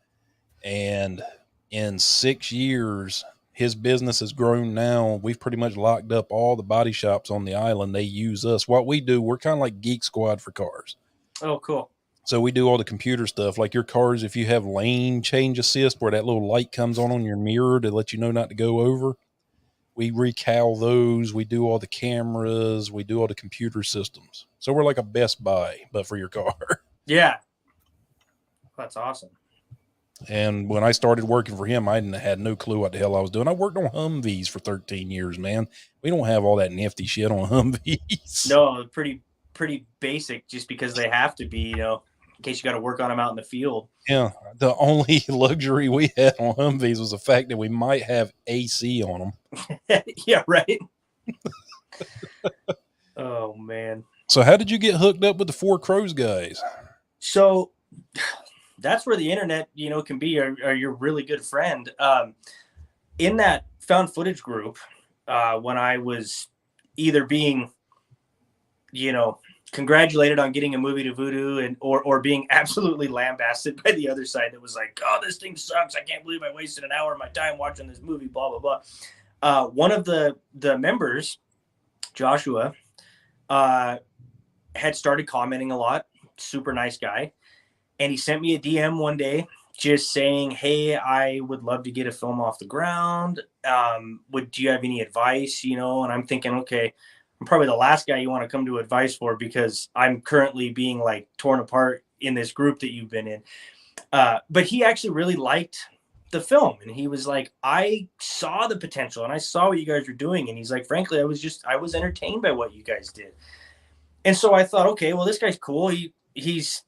Speaker 1: and in 6 years, his business has grown now. We've pretty much locked up all the body shops on the island. They use us. What we do, we're kind of like Geek Squad for cars.
Speaker 3: Oh, cool.
Speaker 1: So we do all the computer stuff. Like your cars, if you have lane change assist where that little light comes on your mirror to let you know not to go over, we recal those. We do all the cameras. We do all the computer systems. So we're like a Best Buy, but for your car.
Speaker 3: Yeah. That's awesome.
Speaker 1: And when I started working for him, I had no clue what the hell I was doing. I worked on Humvees for 13 years, man. We don't have all that nifty shit on Humvees.
Speaker 3: No, pretty basic, just because they have to be, in case you got to work on them out in the field.
Speaker 1: Yeah. The only luxury we had on Humvees was the fact that we might have AC on them.
Speaker 3: Yeah, right. Oh, man.
Speaker 1: So how did you get hooked up with the Four Crows guys?
Speaker 3: So that's where the internet, can be your really good friend. In that found footage group, when I was either being, congratulated on getting a movie to Vudu or being absolutely lambasted by the other side that was like, oh, this thing sucks. I can't believe I wasted an hour of my time watching this movie, blah, blah, blah. One of the members, Joshua, had started commenting a lot. Super nice guy. And he sent me a DM one day just saying, hey, I would love to get a film off the ground. Do you have any advice? And I'm thinking, okay, I'm probably the last guy you want to come to advice for, because I'm currently being like torn apart in this group that you've been in. But he actually really liked the film. And he was like, I saw the potential and I saw what you guys were doing. And he's like, frankly, I was entertained by what you guys did. And so I thought, okay, well, this guy's cool. He's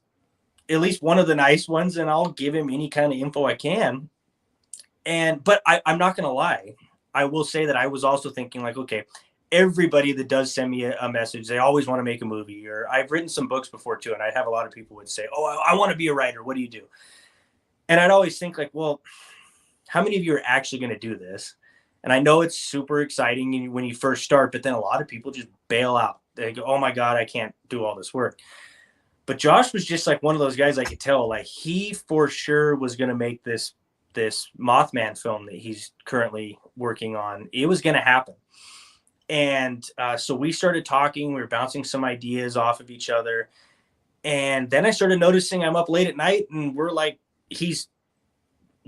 Speaker 3: at least one of the nice ones, and I'll give him any kind of info I can. But I'm not going to lie. I will say that I was also thinking like, okay, everybody that does send me a message, they always want to make a movie. Or I've written some books before too, and I'd have a lot of people would say, oh, I want to be a writer. What do you do? And I'd always think like, well, how many of you are actually going to do this? And I know it's super exciting when you first start, but then a lot of people just bail out. They go, oh my God, I can't do all this work. But Josh was just like one of those guys I could tell, like he for sure was going to make this Mothman film that he's currently working on. It was going to happen. And so we started talking, we were bouncing some ideas off of each other. And then I started noticing I'm up late at night and we're like, he's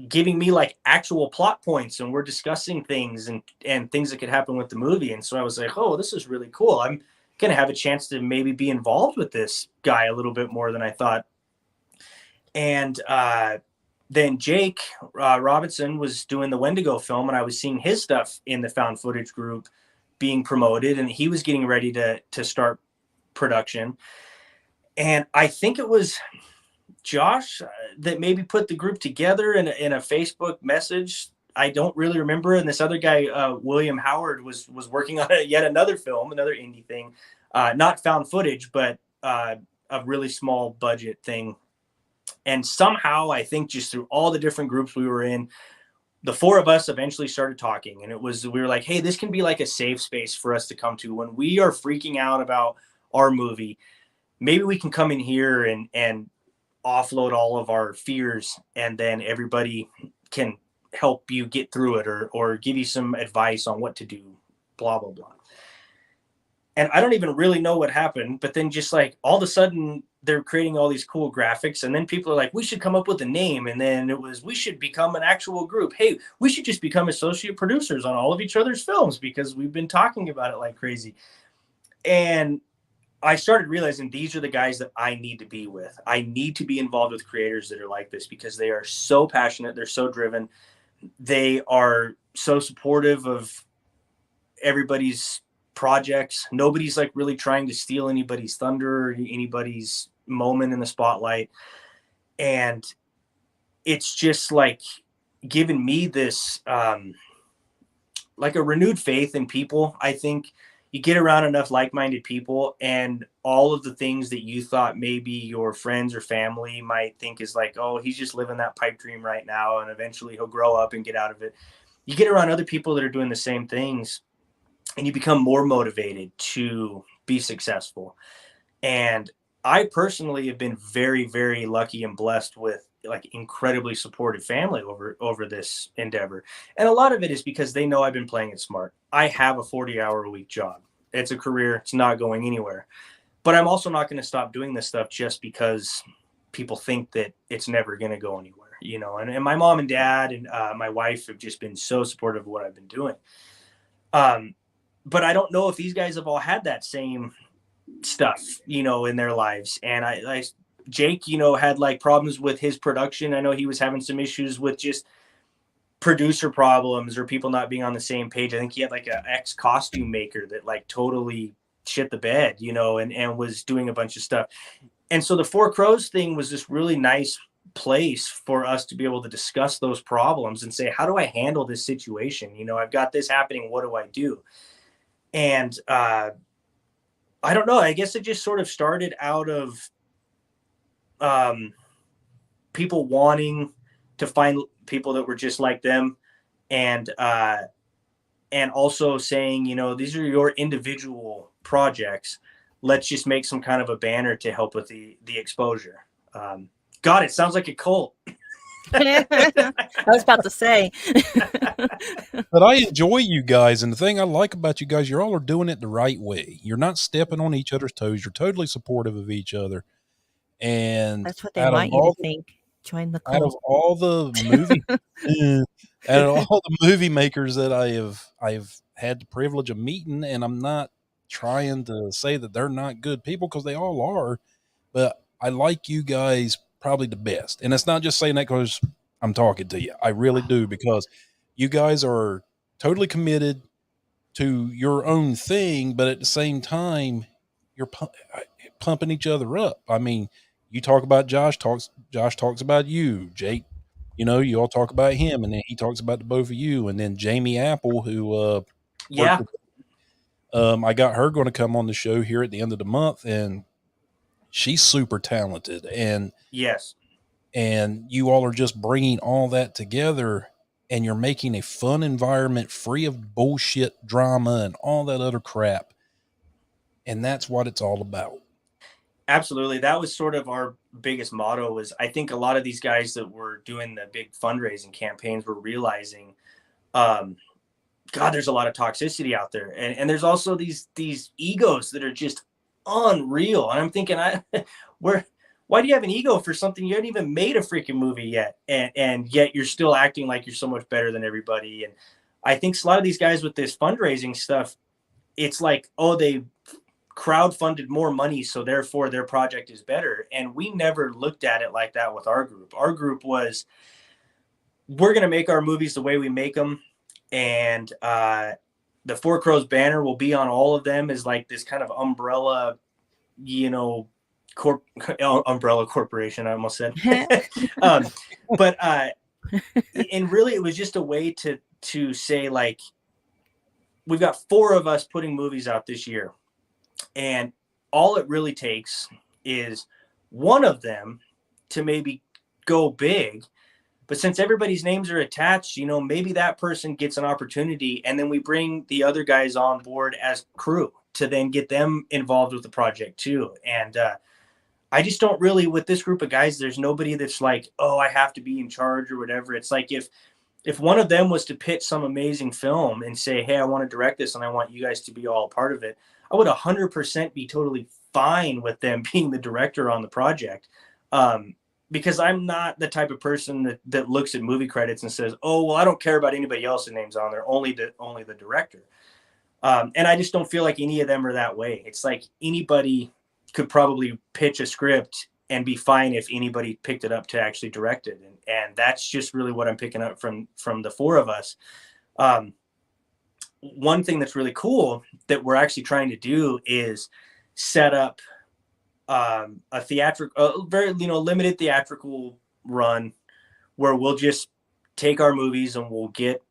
Speaker 3: giving me like actual plot points and we're discussing things and things that could happen with the movie. And so I was like, oh, this is really cool. I'm going to have a chance to maybe be involved with this guy a little bit more than I thought. And then Jake Robinson was doing the Wendigo film, and I was seeing his stuff in the found footage group being promoted, and he was getting ready to start production. And I think it was Josh that maybe put the group together in a Facebook message. I don't really remember. And this other guy, William Howard, was working on yet another film, another indie thing, not found footage, but a really small budget thing. And somehow, I think just through all the different groups we were in, the four of us eventually started talking. And we were like, hey, this can be like a safe space for us to come to when we are freaking out about our movie. Maybe we can come in here and offload all of our fears, and then everybody can help you get through it, or give you some advice on what to do, blah, blah, blah. And I don't even really know what happened, but then just like all of a sudden they're creating all these cool graphics, and then people are like, we should come up with a name. And then it was, we should become an actual group. Hey, we should just become associate producers on all of each other's films because we've been talking about it like crazy. And I started realizing these are the guys that I need to be with. I need to be involved with creators that are like this because they are so passionate. They're so driven. They are so supportive of everybody's projects. Nobody's like really trying to steal anybody's thunder or anybody's moment in the spotlight. And it's just like given me this, like a renewed faith in people. I think you get around enough like-minded people, and all of the things that you thought maybe your friends or family might think is like, oh, he's just living that pipe dream right now, and eventually he'll grow up and get out of it. You get around other people that are doing the same things, and you become more motivated to be successful. And I personally have been very, very lucky and blessed with like incredibly supportive family over this endeavor. And a lot of it is because they know I've been playing it smart. I have a 40-hour-a-week job. It's a career. It's not going anywhere. But I'm also not going to stop doing this stuff just because people think that it's never going to go anywhere, you know. And my mom and dad and my wife have just been so supportive of what I've been doing. But I don't know if these guys have all had that same stuff, you know, in their lives. And Jake, you know, had like problems with his production. I know he was having some issues with just producer problems or people not being on the same page. I think he had like an ex costume maker that like totally shit the bed, you know, and was doing a bunch of stuff. And so the Four Crows thing was this really nice place for us to be able to discuss those problems and say, how do I handle this situation? You know, I've got this happening. What do I do? And I don't know. I guess it just sort of started out of people wanting to find people that were just like them, and also saying, you know, these are your individual projects. Let's just make some kind of a banner to help with the exposure. God, it sounds like a cult.
Speaker 2: I was about to say.
Speaker 1: But I enjoy you guys, and the thing I like about you guys, you all are doing it the right way. You're not stepping on each other's toes. You're totally supportive of each other. And
Speaker 2: That's what they want you to think. Join the
Speaker 1: out of
Speaker 2: cult.
Speaker 1: all the movie, out of all the movie makers that I've had the privilege of meeting, and I'm not trying to say that they're not good people because they all are, but I like you guys probably the best. And it's not just saying that because I'm talking to you. I really do, because you guys are totally committed to your own thing, but at the same time, you're pumping each other up. I mean, you talk about Josh talks about you, Jake. You know, you all talk about him, and then he talks about the both of you, and then Jamie Apple, who
Speaker 3: Yeah.
Speaker 1: I got her going to come on the show here at the end of the month, and she's super talented. And
Speaker 3: Yes.
Speaker 1: and you all are just bringing all that together, and you're making a fun environment free of bullshit drama and all that other crap. And that's what it's all about.
Speaker 3: Absolutely. That was sort of our biggest motto. Was I think a lot of these guys that were doing the big fundraising campaigns were realizing, God, there's a lot of toxicity out there. And there's also these egos that are just unreal. And I'm thinking, why do you have an ego for something you haven't even made a freaking movie yet? And yet you're still acting like you're so much better than everybody. And I think a lot of these guys with this fundraising stuff, it's like, oh, they crowdfunded more money, so therefore their project is better. And we never looked at it like that with our group. Our group was, we're going to make our movies the way we make them. And the Four Crows banner will be on all of them as like this kind of umbrella, you know, umbrella corporation, I almost said. um, but and really, it was just a way to say, like, we've got 4 of us putting movies out this year, and all it really takes is one of them to maybe go big. But since everybody's names are attached, maybe that person gets an opportunity, and then we bring the other guys on board as crew to then get them involved with the project too. And I just don't really, with this group of guys, there's nobody that's like, oh, I have to be in charge or whatever. It's like if one of them was to pitch some amazing film and say, hey, I want to direct this and I want you guys to be all a part of it, I would 100% be totally fine with them being the director on the project. Because I'm not the type of person that looks at movie credits and says, oh, well, I don't care about anybody else's names on there, only the director. And I just don't feel like any of them are that way. It's like anybody could probably pitch a script and be fine if anybody picked it up to actually direct it. And that's just really what I'm picking up from the 4 of us. One thing that's really cool that we're actually trying to do is set up a theatrical, very, limited theatrical run where we'll just take our movies and we'll get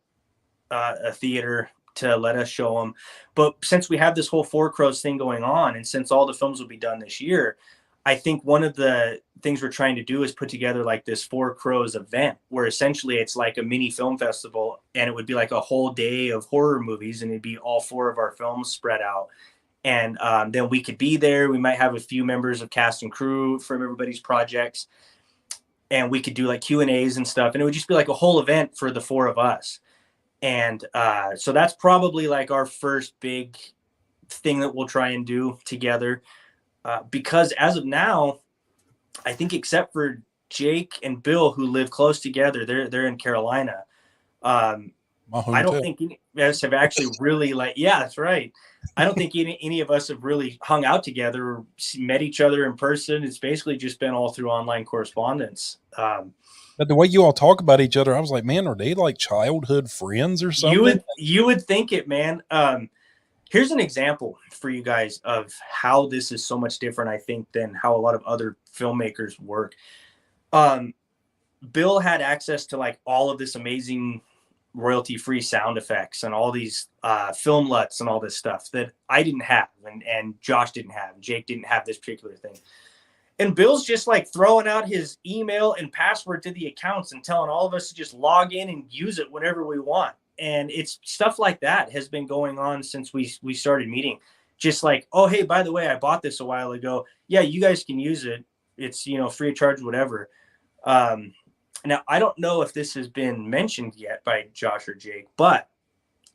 Speaker 3: a theater to let us show them. But since we have this whole Four Crows thing going on, and since all the films will be done this year, I think one of the things we're trying to do is put together like this Four Crows event where essentially it's like a mini film festival, and it would be like a whole day of horror movies, and it'd be all 4 of our films spread out. And then we could be there. We might have a few members of cast and crew from everybody's projects, and we could do like Q&As and stuff. And it would just be like a whole event for the 4 of us. And so that's probably like our first big thing that we'll try and do together. Because as of now, I think except for Jake and Bill, who live close together, they're in Carolina. I don't think any of us have actually really yeah, that's right. I don't think any of us have really hung out together or met each other in person. It's basically just been all through online correspondence.
Speaker 1: But the way you all talk about each other, I was like, man, are they like childhood friends or something?
Speaker 3: You would think it, man. Here's an example for you guys of how this is so much different, I think, than how a lot of other filmmakers work. Bill had access to like all of this amazing royalty-free sound effects and all these film LUTs and all this stuff that I didn't have, and Josh didn't have, and Jake didn't have this particular thing. And Bill's just like throwing out his email and password to the accounts and telling all of us to just log in and use it whenever we want. And it's stuff like that has been going on since we started meeting. Just like, oh, hey, by the way, I bought this a while ago. Yeah, you guys can use it. It's, free of charge, whatever. Now, I don't know if this has been mentioned yet by Josh or Jake, but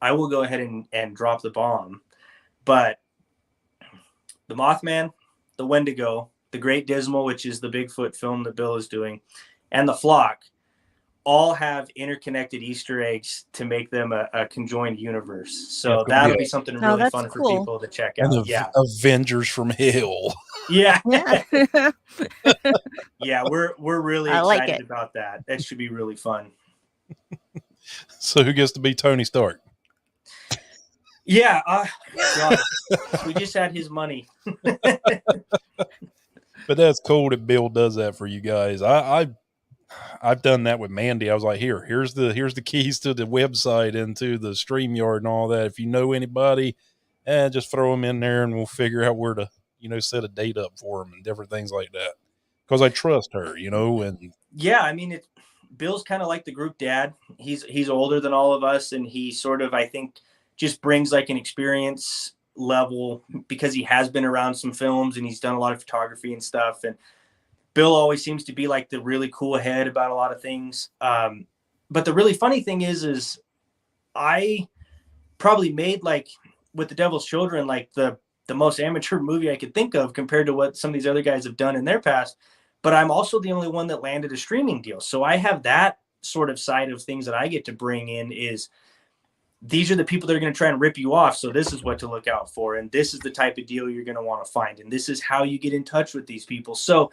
Speaker 3: I will go ahead and drop the bomb. But the Mothman, the Wendigo, the Great Dismal, which is the Bigfoot film that Bill is doing, and the Flock all have interconnected Easter eggs to make them a conjoined universe. So that'll be something really fun for people to check out.
Speaker 1: Yeah, Avengers from Hell.
Speaker 3: Yeah. Yeah, we're really excited about that. That should be really fun.
Speaker 1: So who gets to be Tony Stark?
Speaker 3: Yeah, God, we just had his money.
Speaker 1: But that's cool that Bill does that for you guys. I've done that with Mandy. I was like, here's the keys to the website and to the StreamYard and all that. If you know anybody, just throw them in there and we'll figure out where to, set a date up for them and different things like that. Because I trust her, and
Speaker 3: yeah, I mean, Bill's kind of like the group dad. He's older than all of us, and he sort of, I think, just brings like an experience level because he has been around some films and he's done a lot of photography and stuff. And Bill always seems to be like the really cool head about a lot of things. But the really funny thing is I probably made, like, with The Devil's Children, like the most amateur movie I could think of compared to what some of these other guys have done in their past. But I'm also the only one that landed a streaming deal. So I have that sort of side of things that I get to bring in is these are the people that are going to try and rip you off. So this is what to look out for. And this is the type of deal you're going to want to find. And this is how you get in touch with these people. So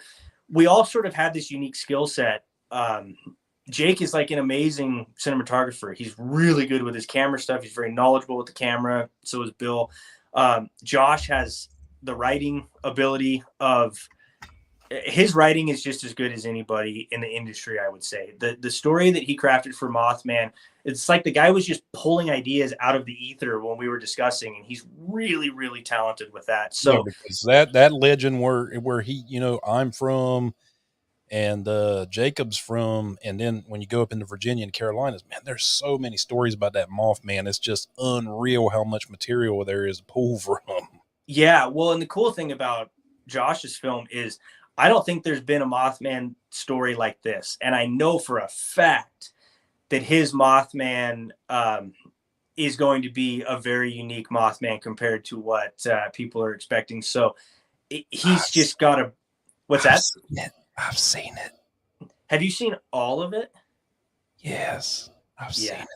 Speaker 3: we all sort of had this unique skill set. Jake is like an amazing cinematographer. He's really good with his camera stuff. He's very knowledgeable with the camera. So is Bill. Josh has the writing ability of his writing is just as good as anybody in the industry, I would say. The story that he crafted for Mothman, it's like the guy was just pulling ideas out of the ether when we were discussing, and he's really, really talented with that.
Speaker 1: Yeah,
Speaker 3: So
Speaker 1: because that legend where he, I'm from and Jacob's from, and then when you go up into Virginia and Carolinas, man, there's so many stories about that Mothman. It's just unreal how much material there is to pull from.
Speaker 3: yeah, well, and the cool thing about Josh's film is I don't think there's been a Mothman story like this. And I know for a fact that his Mothman is going to be a very unique Mothman compared to what people are expecting. So he's just got a, what's that?
Speaker 1: I've seen it.
Speaker 3: Have you seen all of it?
Speaker 1: Yes, I've seen it,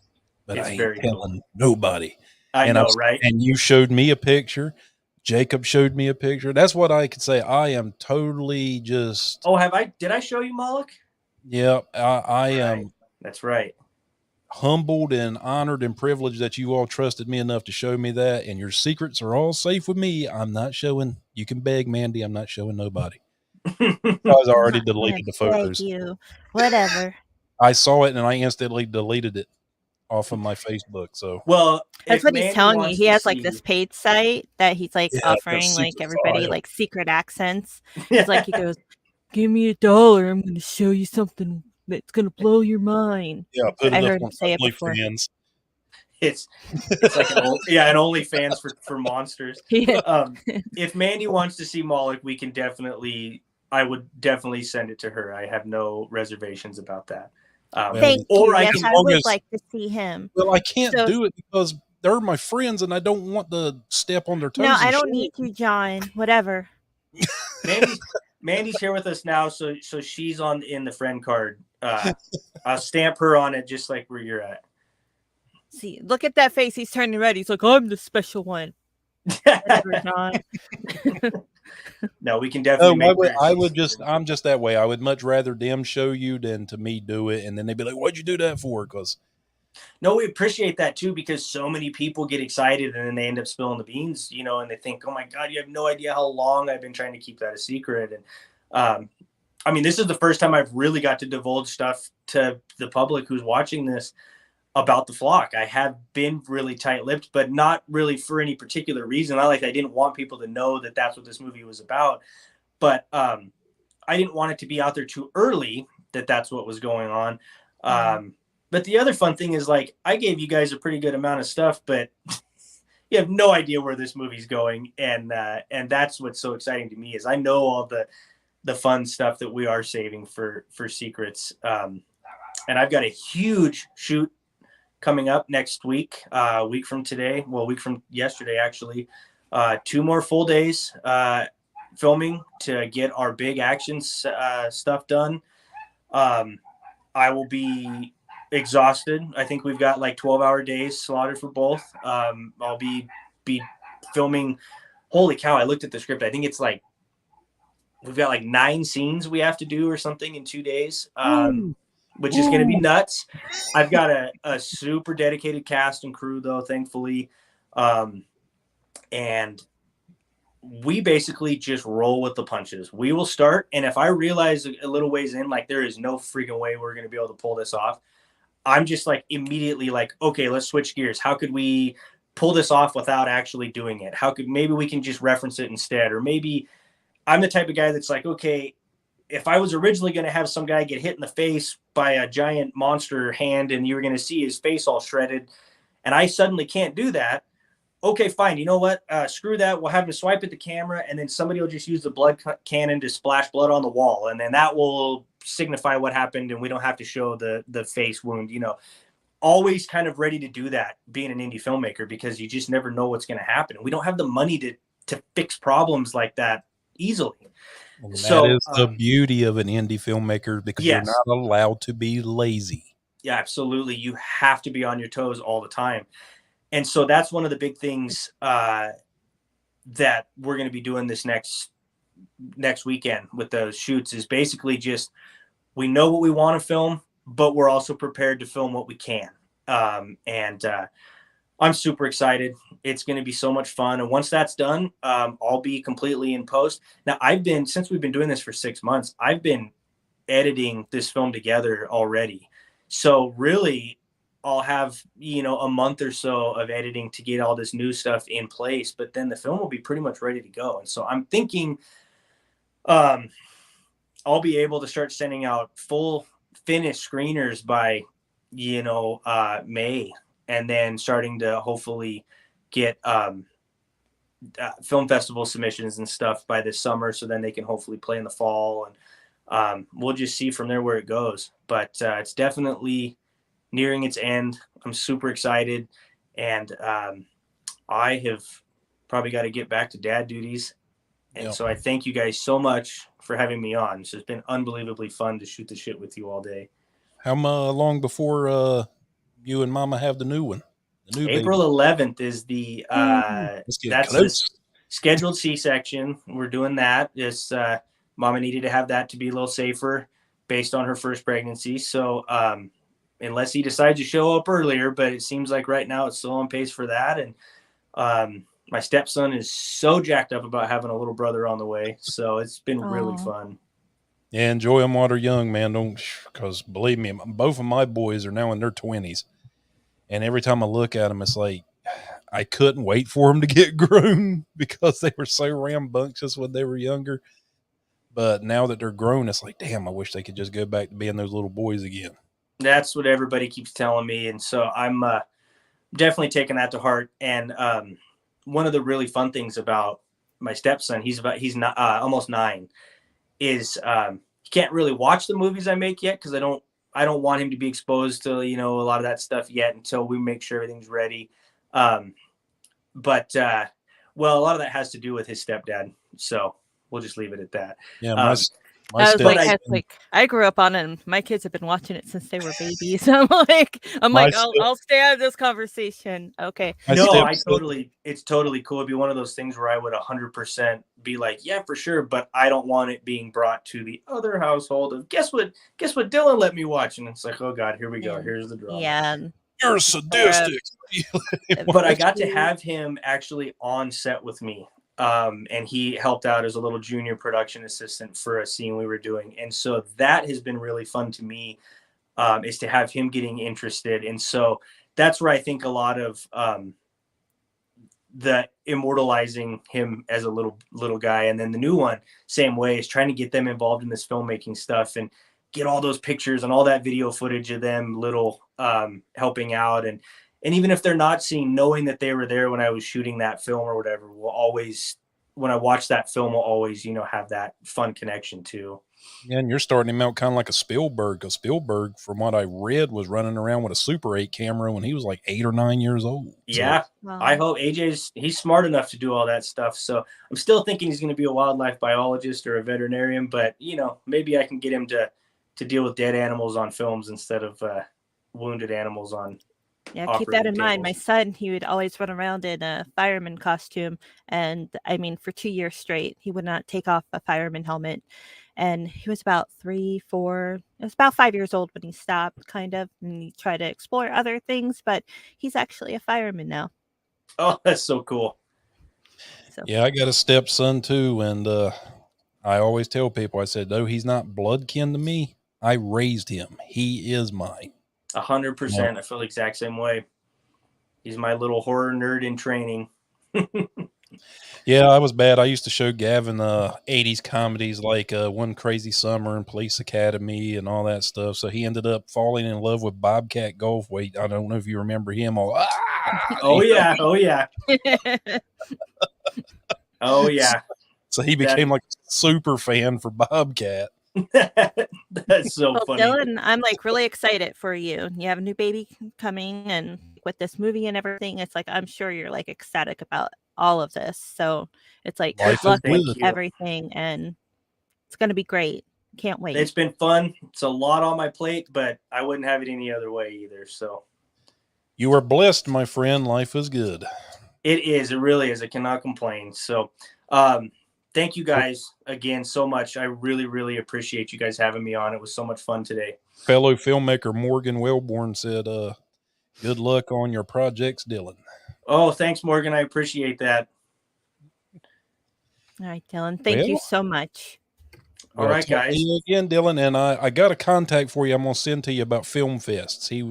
Speaker 1: but
Speaker 3: It's
Speaker 1: I ain't
Speaker 3: very
Speaker 1: telling nobody.
Speaker 3: I know, right?
Speaker 1: And you showed me a picture. Jacob showed me a picture. That's what I could say. I am totally just.
Speaker 3: Oh, did I show you Moloch?
Speaker 1: Yeah, I am.
Speaker 3: That's right.
Speaker 1: Humbled and honored and privileged that you all trusted me enough to show me that, and your secrets are all safe with me. I'm not showing. You can beg Mandy. I'm not showing nobody. I was already deleted the photos.
Speaker 2: You. Whatever.
Speaker 1: I saw it and I instantly deleted it off of my Facebook. So
Speaker 3: well,
Speaker 2: that's what he's telling you. He has like this paid site that he's like offering like everybody like secret accents. It's like he goes, "Give me $1, I'm going to show you something that's going to blow your mind."
Speaker 1: Yeah, put
Speaker 2: I
Speaker 1: it
Speaker 2: heard
Speaker 1: up
Speaker 2: him say it before.
Speaker 1: Fans.
Speaker 3: It's like an OnlyFans for monsters.
Speaker 2: Yeah.
Speaker 3: If Mandy wants to see Moloch, I would definitely send it to her. I have no reservations about that.
Speaker 2: Thank you. Yes, I would like to see him.
Speaker 1: Well, I can't do it because they're my friends and I don't want to step on their toes.
Speaker 2: No, I don't need you, John. Whatever.
Speaker 3: Mandy's here with us now, so she's in the friend card. I'll stamp her on it just like where you're at.
Speaker 2: See, look at that face. He's turning red. He's like, I'm the special one. Whatever, John.
Speaker 3: No, we can definitely.
Speaker 1: I'm just that way. I would much rather them show you than to me do it, and then they'd be like, "What'd you do that for?" Because
Speaker 3: no, we appreciate that too, because so many people get excited and then they end up spilling the beans, and they think, "Oh my God, you have no idea how long I've been trying to keep that a secret." And I mean, this is the first time I've really got to divulge stuff to the public who's watching this about the flock. I have been really tight-lipped, but not really for any particular reason. I didn't want people to know that that's what this movie was about, but I didn't want it to be out there too early that that's what was going on. But the other fun thing is I gave you guys a pretty good amount of stuff, but you have no idea where this movie's going. And that's what's so exciting to me is I know all the fun stuff that we are saving for secrets. And I've got a huge shoot coming up next week, a week from yesterday, actually. 2 more full days filming to get our big action stuff done. I will be exhausted. I think we've got 12-hour days slotted for both. I'll be filming. Holy cow, I looked at the script. I think it's we've got 9 scenes we have to do or something in 2 days. Which is going to be nuts. I've got a super dedicated cast and crew, though, thankfully. And we basically just roll with the punches. We will start. And if I realize a little ways in, there is no freaking way we're going to be able to pull this off, I'm just immediately okay, let's switch gears. How could we pull this off without actually doing it? Maybe we can just reference it instead? Or maybe I'm the type of guy that's okay, if I was originally going to have some guy get hit in the face by a giant monster hand and you were going to see his face all shredded and I suddenly can't do that, okay, fine. You know what? Screw that. We'll have him swipe at the camera and then somebody will just use the blood cannon to splash blood on the wall. And then that will signify what happened and we don't have to show the face wound, always kind of ready to do that being an indie filmmaker because you just never know what's going to happen. We don't have the money to fix problems like that easily.
Speaker 1: And that is the beauty of an indie filmmaker because you're not allowed to be lazy.
Speaker 3: Yeah, absolutely. You have to be on your toes all the time. And so that's one of the big things that we're going to be doing this next weekend with those shoots is basically just we know what we want to film, but we're also prepared to film what we can. And I'm super excited. It's going to be so much fun. And once that's done, I'll be completely in post. Now, since we've been doing this for 6 months, I've been editing this film together already. So really, I'll have, a month or so of editing to get all this new stuff in place, but then the film will be pretty much ready to go. And so I'm thinking I'll be able to start sending out full finished screeners by, May, and then starting to hopefully get film festival submissions and stuff by this summer. So then they can hopefully play in the fall, and we'll just see from there where it goes. But it's definitely nearing its end. I'm super excited, and I have probably got to get back to dad duties. And so I thank you guys so much for having me on. So it's been unbelievably fun to shoot the shit with you all day.
Speaker 1: How long before you and Mama have the new one? The new
Speaker 3: April
Speaker 1: baby?
Speaker 3: 11th is the that's the scheduled C-section. We're doing that. This Mama needed to have that to be a little safer based on her first pregnancy. So unless he decides to show up earlier, but it seems like right now it's still on pace for that. And my stepson is so jacked up about having a little brother on the way. So it's been really fun.
Speaker 1: Yeah, enjoy them while they're young, man. Because believe me, both of my boys are now in their 20s. And every time I look at them, it's like I couldn't wait for them to get grown because they were so rambunctious when they were younger. But now that they're grown, it's like, damn, I wish they could just go back to being those little boys again.
Speaker 3: That's what everybody keeps telling me. And so I'm definitely taking that to heart. And one of the really fun things about my stepson, he's not almost 9, is he can't really watch the movies I make yet because I don't want him to be exposed to a lot of that stuff yet until we make sure everything's ready. But a lot of that has to do with his stepdad, so we'll just leave it at that.
Speaker 1: Yeah,
Speaker 2: I grew up on it, and my kids have been watching it since they were babies. I'm like, I'll stay out of this conversation. Okay.
Speaker 3: It's totally cool. It'd be one of those things where I would 100% be like, yeah, for sure. But I don't want it being brought to the other household of guess what Dillon let me watch. And it's like, oh God, here we go. Here's the drama.
Speaker 2: Yeah.
Speaker 1: You're sadistic.
Speaker 3: But I got to have him actually on set with me. And he helped out as a little junior production assistant for a scene we were doing. And so that has been really fun to me, is to have him getting interested. And so that's where I think a lot of the immortalizing him as a little guy. And then the new one, same way, is trying to get them involved in this filmmaking stuff and get all those pictures and all that video footage of them helping out. And even if they're not seeing, knowing that they were there when I was shooting that film or whatever, will always, when I watch that film, will always, have that fun connection too.
Speaker 1: Yeah, and you're starting him out kind of like a Spielberg. Because Spielberg, from what I read, was running around with a Super 8 camera when he was like 8 or 9 years old.
Speaker 3: Yeah, wow. I hope he's smart enough to do all that stuff. So I'm still thinking he's going to be a wildlife biologist or a veterinarian, but maybe I can get him to deal with dead animals on films instead of wounded animals on.
Speaker 2: Yeah, keep that in mind. My son, he would always run around in a fireman costume. And I mean, for 2 years straight, he would not take off a fireman helmet. And he was about 3, 4, it was about 5 years old when he stopped, kind of. And he tried to explore other things, but he's actually a fireman now.
Speaker 3: Oh, that's so cool.
Speaker 1: So. Yeah, I got a stepson too. And I always tell people, I said, though he's not blood kin to me, I raised him. He is mine.
Speaker 3: 100%. I feel the exact same way. He's my little horror nerd in training.
Speaker 1: Yeah, I was bad. I used to show Gavin 80s comedies like One Crazy Summer and Police Academy and all that stuff. So he ended up falling in love with Bobcat Goldthwait. I don't know if you remember him.
Speaker 3: Oh, yeah. Oh, yeah. Oh, yeah.
Speaker 1: So he became like a super fan for Bobcat.
Speaker 3: That's so funny.
Speaker 2: Dillon, I'm like really excited for you. You have a new baby coming, and with this movie and everything, it's like I'm sure you're like ecstatic about all of this. So it's like good luck with everything, and it's gonna be great. Can't wait.
Speaker 3: It's been fun. It's a lot on my plate, but I wouldn't have it any other way either. So
Speaker 1: you are blessed, my friend. Life is good.
Speaker 3: It is. It really is. I cannot complain. So thank you guys again so much. I really, really appreciate you guys having me on. It was so much fun today.
Speaker 1: Fellow filmmaker Morgan Wellborn said Good luck on your projects, Dillon.
Speaker 3: Oh, thanks, Morgan. I appreciate that.
Speaker 2: All right, Dillon. Thank you so much.
Speaker 3: All right, guys.
Speaker 1: See you again, Dillon, and I got a contact for you. I'm gonna send to you about film fests. He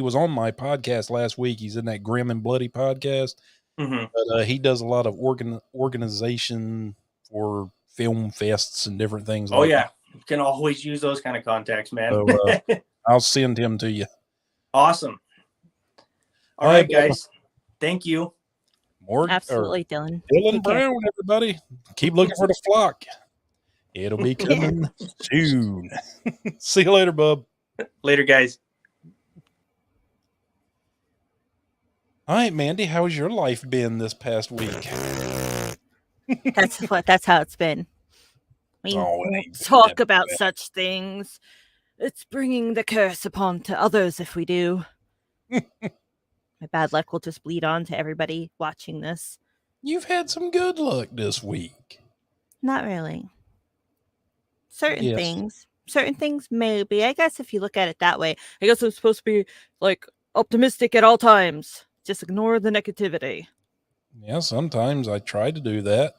Speaker 1: was on my podcast last week. He's in that Grim and Bloody podcast, but he does a lot of organization for film fests and different things.
Speaker 3: Oh yeah, you can always use those kind of contacts, man.
Speaker 1: So, I'll send him to you.
Speaker 3: Awesome. All right, guys. Thank you.
Speaker 2: Absolutely, Dillon.
Speaker 1: Dillon Brown, everybody. Keep looking for the flock. It'll be coming soon. See you later, bub.
Speaker 3: Later, guys.
Speaker 1: All right, Mandy, how's your life been this past week?
Speaker 2: That's how it's been. We won't talk about such things. It's bringing the curse upon to others if we do. My bad luck will just bleed on to everybody watching this.
Speaker 1: You've had some good luck this week.
Speaker 2: Not really. Certain things, maybe. I guess if you look at it that way, I guess I'm supposed to be like optimistic at all times. Just ignore the negativity.
Speaker 1: Yeah, sometimes I try to do that.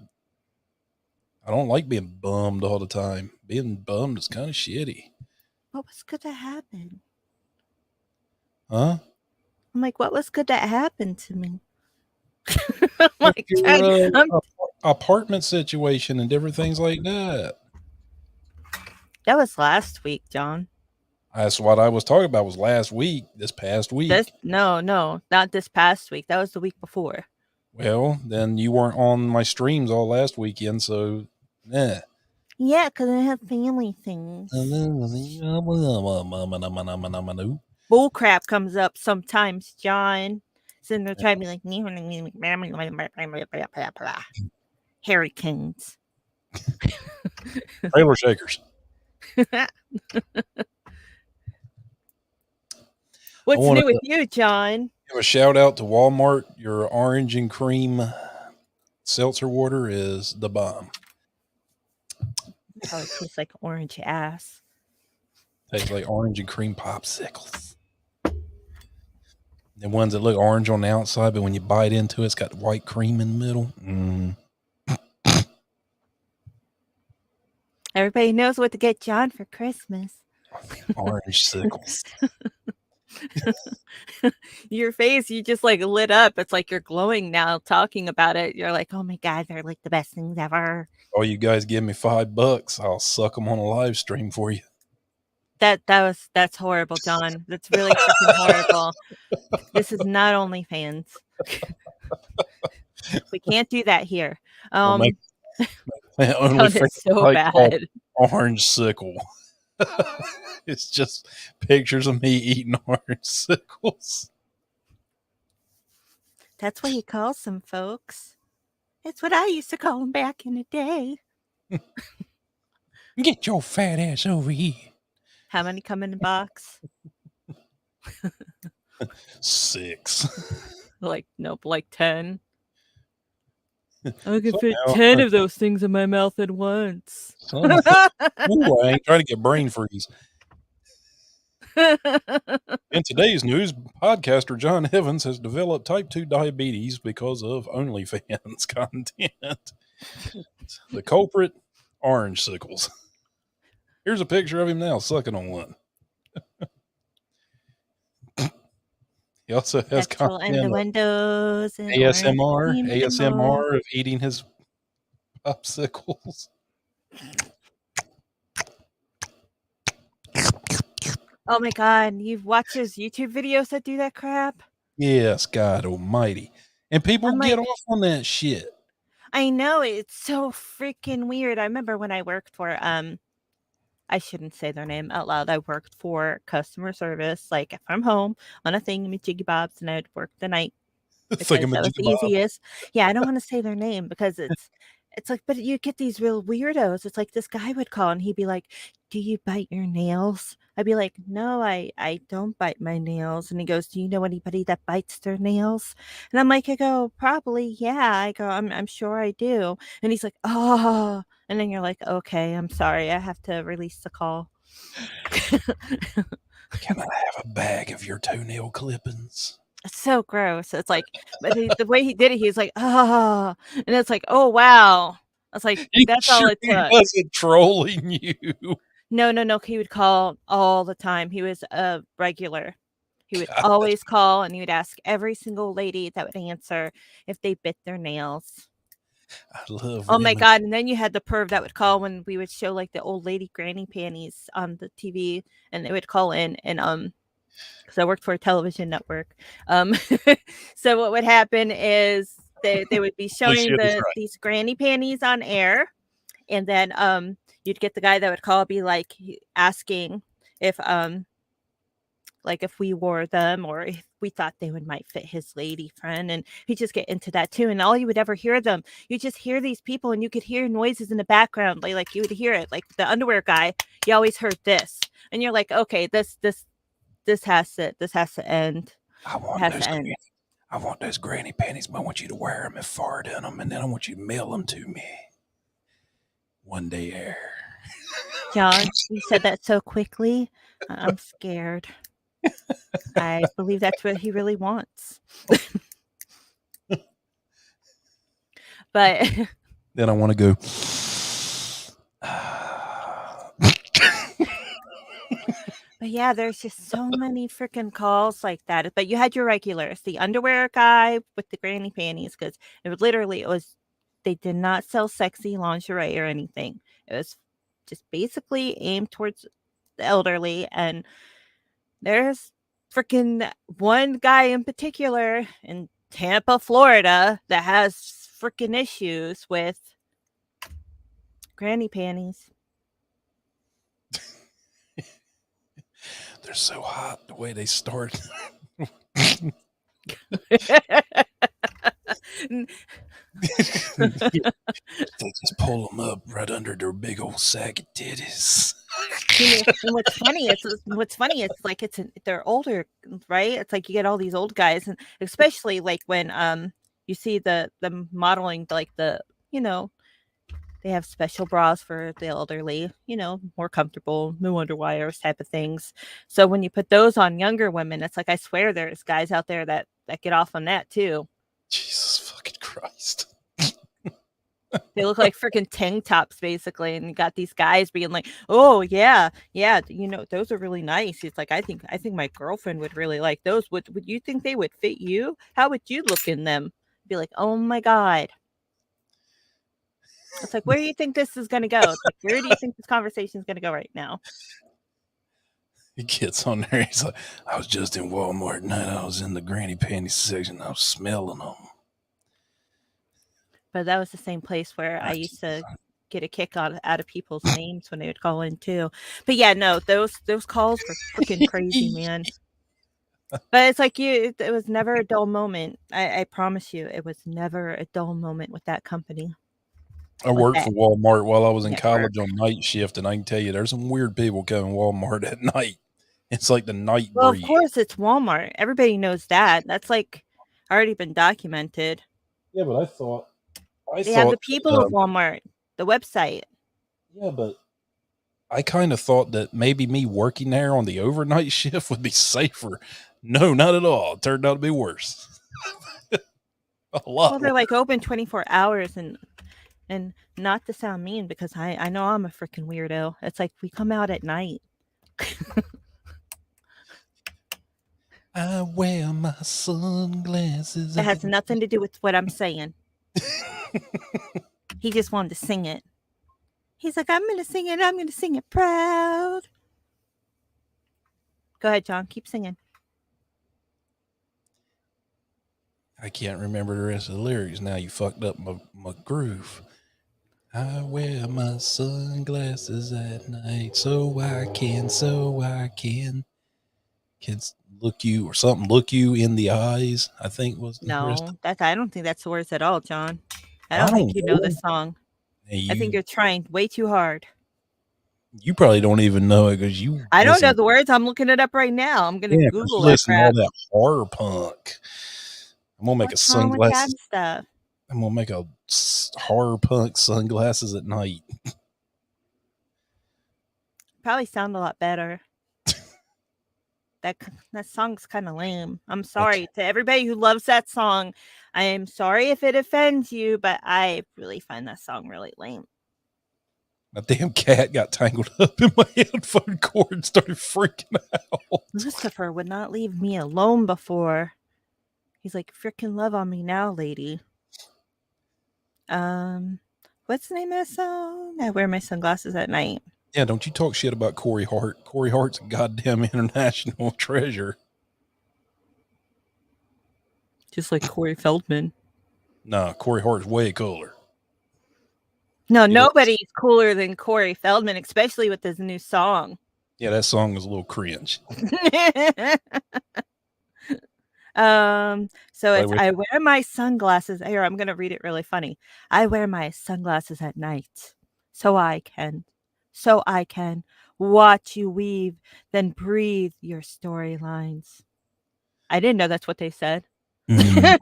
Speaker 1: I don't like being bummed all the time. Being bummed is kind of shitty.
Speaker 2: What was good to happen?
Speaker 1: Huh?
Speaker 2: I'm like, what was good that happened to me?
Speaker 1: Apartment situation and different things like that.
Speaker 2: That was last week, John.
Speaker 1: That's what I was talking about. Was last week? This past week?
Speaker 2: No, not this past week. That was the week before.
Speaker 1: Well, then you weren't on my streams all last weekend, so
Speaker 2: yeah. Yeah, because I have family things. Bull crap comes up sometimes, John. Sitting there trying to be like hurricanes.
Speaker 1: Trailer shakers.
Speaker 2: What's new with you, John?
Speaker 1: Give a shout out to Walmart. Your orange and cream seltzer water is the bomb.
Speaker 2: Oh, it tastes like orange ass.
Speaker 1: Tastes like orange and cream popsicles. The ones that look orange on the outside, but when you bite into it, it's got white cream in the middle.
Speaker 2: Everybody knows what to get John for Christmas.
Speaker 1: Orange sickles.
Speaker 2: Your face, you just like lit up. It's like you're glowing now talking about it. You're like, oh my God, they're like the best things ever.
Speaker 1: Oh, you guys give me $5. I'll suck them on a live stream for you.
Speaker 2: That's horrible, John. That's really freaking horrible. This is not OnlyFans. We can't do that here.
Speaker 1: It's
Speaker 2: so bad.
Speaker 1: Orange sickle. It's just pictures of me eating orange sickles.
Speaker 2: That's what you call some folks. It's what I used to call them back in the day.
Speaker 1: Get your fat ass over here.
Speaker 2: How many come in the box?
Speaker 1: 6.
Speaker 2: Nope, like 10. I can fit 10 of those things in my mouth at once.
Speaker 1: Ooh, I ain't trying to get brain freeze. In today's news, podcaster John Evans has developed type 2 diabetes because of OnlyFans content. The culprit, orange sickles. Here's a picture of him now sucking on one. He also has
Speaker 2: innuendos and
Speaker 1: ASMR of eating his popsicles.
Speaker 2: Oh my God, you've watched his YouTube videos that do that crap?
Speaker 1: Yes, God almighty. And people get off on that shit.
Speaker 2: I know, it's so freaking weird. I remember when I worked for I shouldn't say their name out loud. I worked for customer service, like from home on a thingamajiggy bobs, and I'd work the night. That was the easiest. Yeah, I don't want to say their name because it's like, but you get these real weirdos. It's like this guy would call and he'd be like, "Do you bite your nails?" I'd be like, "No, I don't bite my nails." And he goes, "Do you know anybody that bites their nails?" And I'm like, I go, "Probably, yeah." I go, I'm sure I do. And he's like, "Oh." And then you're like, "Okay, I'm sorry. I have to release the call."
Speaker 1: Can I have a bag of your toenail clippings?
Speaker 2: It's so gross. It's like, but the way he did it, he's like, ah, and it's like, oh wow. I was like,
Speaker 1: You
Speaker 2: that's all
Speaker 1: sure
Speaker 2: it
Speaker 1: he
Speaker 2: took.
Speaker 1: wasn't trolling you?
Speaker 2: No. He would call all the time. He was a regular. He would
Speaker 1: God,
Speaker 2: always call, and he would ask every single lady that would answer if they bit their nails.
Speaker 1: I love
Speaker 2: Oh my
Speaker 1: women.
Speaker 2: god! And then you had the perv that would call when we would show like the old lady granny panties on the TV, and they would call in and because I worked for a television network. So what would happen is they would be showing
Speaker 1: Shit is right.
Speaker 2: these granny panties on air, and then you'd get the guy that would call, be like asking if like if we wore them or if we thought they might fit his lady friend, and he'd just get into that too. And all you would ever hear them, you just hear these people, and you could hear noises in the background, like you would hear it, like the underwear guy. You always heard this, and you're like, okay, this has to end.
Speaker 1: I want those granny panties, but I want you to wear them and fart in them, and then I want you to mail them to me. One day air.
Speaker 2: John, you said that so quickly. I'm scared. I believe that's what he really wants. But
Speaker 1: then I want to go.
Speaker 2: But yeah, there's just so many freaking calls like that. But you had your regulars, the underwear guy with the granny panties, because it was, they did not sell sexy lingerie or anything. It was just basically aimed towards the elderly. And there's freaking one guy in particular in Tampa, Florida, that has freaking issues with granny panties.
Speaker 1: They're so hot the way they start. They just pull them up right under their big old sack of titties.
Speaker 2: And what's funny is like they're older, right? It's like you get all these old guys, and especially like when you see the modeling, like they have special bras for the elderly, more comfortable, no underwires type of things. So when you put those on younger women, it's like, I swear there's guys out there that get off on that too.
Speaker 1: Jesus fucking Christ.
Speaker 2: They look like freaking tank tops, basically, and you got these guys being like, "Oh yeah, those are really nice." It's like, I think my girlfriend would really like those. Would you think they would fit you? How would you look in them? Be like, "Oh my god." It's like, where do you think this is going to go? It's like, where do you think this conversation is going to go right now?
Speaker 1: He gets on there. He's like, I was just in Walmart tonight. I was in the granny panties section. I was smelling them.
Speaker 2: But that was the same place where I used to get a kick out of people's names when they would call in too. But yeah, no, those calls were freaking crazy, man. But it's like it was never a dull moment. I promise you, it was never a dull moment with that company.
Speaker 1: I worked for Walmart while I was in college on night shift, and I can tell you there's some weird people coming to Walmart at night. It's like the night
Speaker 2: Well,
Speaker 1: breed.
Speaker 2: of course, it's Walmart. Everybody knows that. That's like already been documented.
Speaker 1: Yeah, but I thought
Speaker 2: they have the people of Walmart, the website.
Speaker 1: Yeah, but I kind of thought that maybe me working there on the overnight shift would be safer. No, not at all. It turned out to be worse. A lot.
Speaker 2: Well, they're like open 24 hours, and not to sound mean, because I know I'm a freaking weirdo. It's like we come out at night.
Speaker 1: I wear my sunglasses.
Speaker 2: It has nothing to do with what I'm saying. He just wanted to sing it. He's like, I'm going to sing it. I'm going to sing it proud. Go ahead, John. Keep singing.
Speaker 1: I can't remember the rest of the lyrics now. You fucked up my groove. I wear my sunglasses at night so I can look you or something, look you in the eyes, I think was the
Speaker 2: No, I don't think that's the words at all, John. I don't think you know the song. Hey, I think you're trying way too hard.
Speaker 1: You probably don't even know it because
Speaker 2: I don't know the words. I'm looking it up right now. I'm going to Google it.
Speaker 1: Listen to all that horror punk. I'm going to make a sunglasses
Speaker 2: stuff.
Speaker 1: I'm going to make a horror punk sunglasses at night.
Speaker 2: Probably sound a lot better. that song's kind of lame. I'm sorry to everybody who loves that song. I am sorry if it offends you, but I really find that song really lame.
Speaker 1: My damn cat got tangled up in my headphone cord and started freaking out.
Speaker 2: Lucifer would not leave me alone before. He's like, freaking love on me now, lady. What's the name of that song? I wear my sunglasses at night.
Speaker 1: Yeah, don't you talk shit about Corey Hart. Corey Hart's a goddamn international treasure.
Speaker 2: Just like Corey Feldman.
Speaker 1: Nah, Corey Hart's way cooler.
Speaker 2: No, nobody's cooler than Corey Feldman, especially with his new song.
Speaker 1: Yeah, that song is a little cringe.
Speaker 2: So it's I wear my sunglasses. Here, I'm gonna read it really funny. I wear my sunglasses at night, so I can watch you weave, then breathe your storylines. I didn't know that's what they said. Here,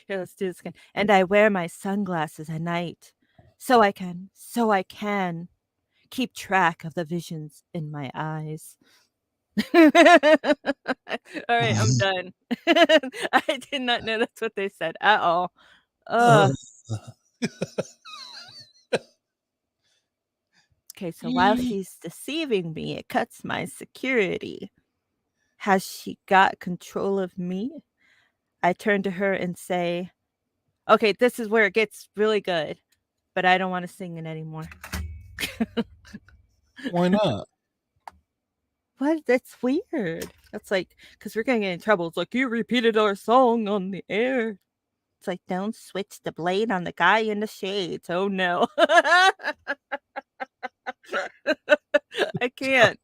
Speaker 2: let's do this again. And I wear my sunglasses at night, so I can keep track of the visions in my eyes. All right, I'm done. I did not know that's what they said at all. Okay, so while she's deceiving me, it cuts my security. Has she got control of me? I turn to her and say, okay, this is where it gets really good, but I don't want to sing it anymore.
Speaker 1: Why not?
Speaker 2: What? That's weird. That's like, because we're going to get in trouble. It's like, you repeated our song on the air. It's like, don't switch the blade on the guy in the shades. Oh, no. I can't.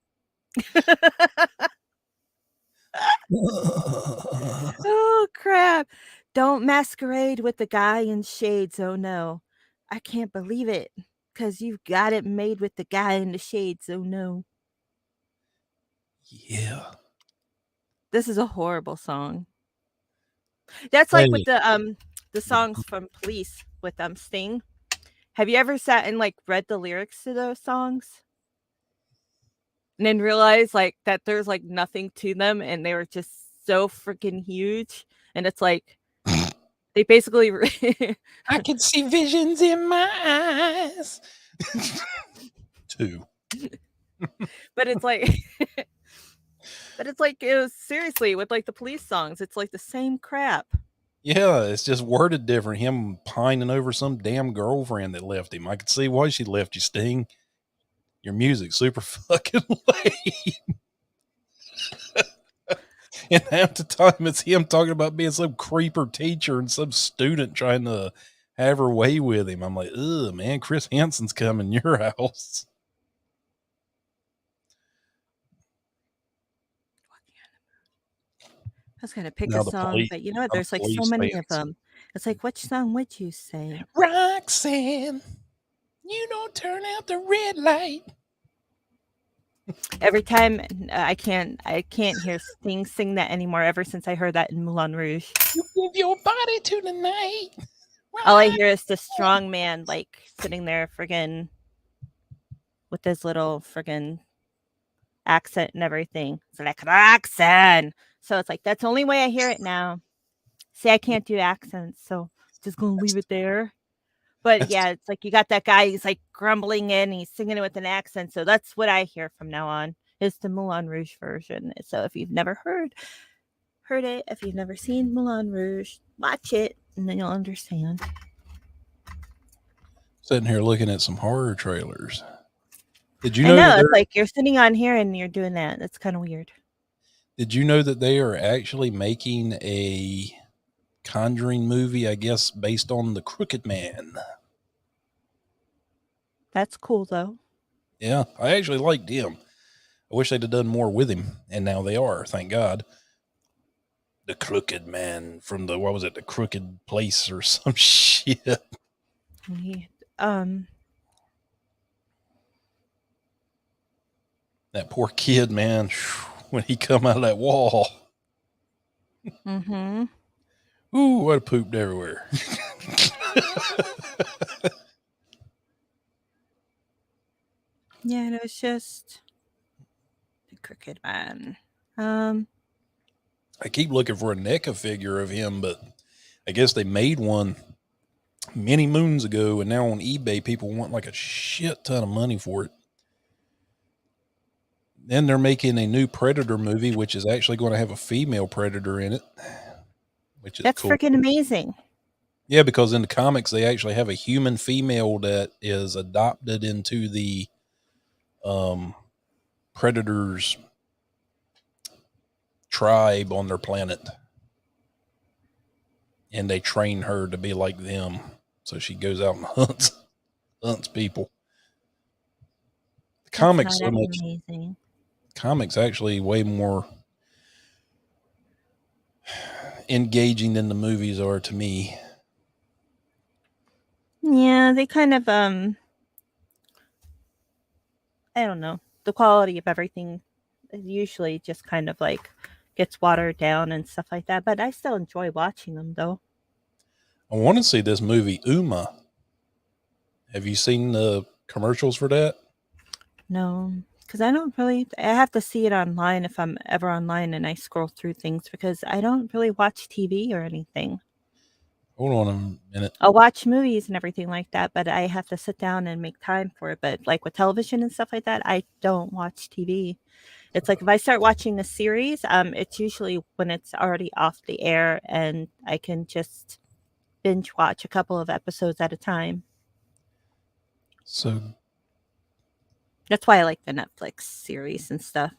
Speaker 2: Oh, crap. Don't masquerade with the guy in shades. Oh, no. I can't believe it. Because you've got it made with the guy in the shades. Oh, no.
Speaker 1: Yeah.
Speaker 2: This is a horrible song. That's like with the songs from Police with Sting. Have you ever sat and like read the lyrics to those songs? And then realized like that there's like nothing to them and they were just so freaking huge. And it's like they basically
Speaker 1: I can see visions in my eyes. Two.
Speaker 2: But it's like it was seriously with like the Police songs, it's like the same crap.
Speaker 1: Yeah, it's just worded different. Him pining over some damn girlfriend that left him. I could see why she left you, Sting. Your music's super fucking lame. And half the time it's him talking about being some creeper teacher and some student trying to have her way with him. I'm like, ugh, man, Chris Hansen's coming to your house.
Speaker 2: I was gonna pick a song, but you know what? There's like so many of them. It's like, which song would you say?
Speaker 1: Roxanne, you don't turn out the red light.
Speaker 2: Every time I can't hear Sting sing that anymore. Ever since I heard that in Moulin Rouge,
Speaker 1: you give your body to the night.
Speaker 2: All I hear is the strong man like sitting there friggin' with his little friggin' accent and everything. It's like Roxanne. So it's like that's the only way I hear it now. See, I can't do accents, so just gonna leave it there. But yeah, it's like you got that guy, he's like grumbling in, he's singing it with an accent. So that's what I hear from now on, is the Moulin Rouge version. So if you've never heard it, if you've never seen Moulin Rouge, watch it and then you'll understand.
Speaker 1: Sitting here looking at some horror trailers. Did you know?
Speaker 2: I know, it's like you're sitting on here and you're doing that. That's kind of weird.
Speaker 1: Did you know that they are actually making a Conjuring movie, I guess, based on the Crooked Man?
Speaker 2: That's cool, though.
Speaker 1: Yeah, I actually liked him. I wish they'd have done more with him, and now they are, thank God. The Crooked Man from the, what was it, the Crooked Place or some shit. That poor kid, man, when he come out of that wall.
Speaker 2: Mm-hmm.
Speaker 1: Ooh, I pooped everywhere.
Speaker 2: Yeah, and it was just the Crooked Man.
Speaker 1: I keep looking for a NECA figure of him, but I guess they made one many moons ago, and now on eBay people want like a shit ton of money for it. Then they're making a new Predator movie, which is actually going to have a female Predator in it, which is
Speaker 2: That's
Speaker 1: cool.
Speaker 2: freaking amazing.
Speaker 1: Yeah, because in the comics they actually have a human female that is adopted into the Predators tribe on their planet, and they train her to be like them, so she goes out and hunts people. The comics so much
Speaker 2: amazing.
Speaker 1: Comics actually way more engaging than the movies are to me.
Speaker 2: Yeah, they kind of I don't know. The quality of everything usually just kind of like gets watered down and stuff like that, but I still enjoy watching them though.
Speaker 1: I want to see this movie Uma. Have you seen the commercials for that?
Speaker 2: No, because I have to see it online if I'm ever online and I scroll through things, because I don't really watch TV or anything.
Speaker 1: Hold on a minute.
Speaker 2: I'll watch movies and everything like that, but I have to sit down and make time for it. But like with television and stuff like that, I don't watch TV. It's like if I start watching a series, it's usually when it's already off the air and I can just binge watch a couple of episodes at a time.
Speaker 1: So
Speaker 2: that's why I like the Netflix series and stuff.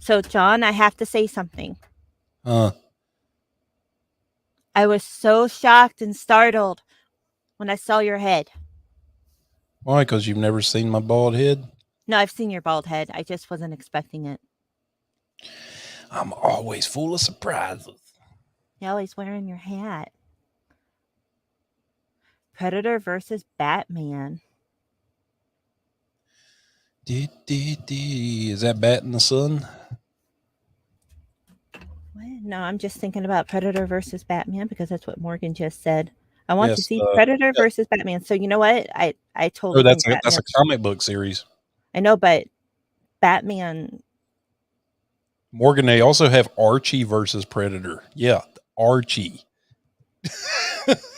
Speaker 2: So John, I have to say something. I was so shocked and startled when I saw your head.
Speaker 1: Why? Because you've never seen my bald head?
Speaker 2: No, I've seen your bald head. I just wasn't expecting it.
Speaker 1: I'm always full of surprises.
Speaker 2: You're always wearing your hat. Predator versus Batman.
Speaker 1: Is that Bat in the Sun?
Speaker 2: What? No, I'm just thinking about Predator versus Batman because that's what Morgan just said. I want to see Predator versus Batman. So you know what? I totally
Speaker 1: that's a comic book series.
Speaker 2: I know, but Batman.
Speaker 1: Morgan, they also have Archie versus Predator. Yeah, Archie.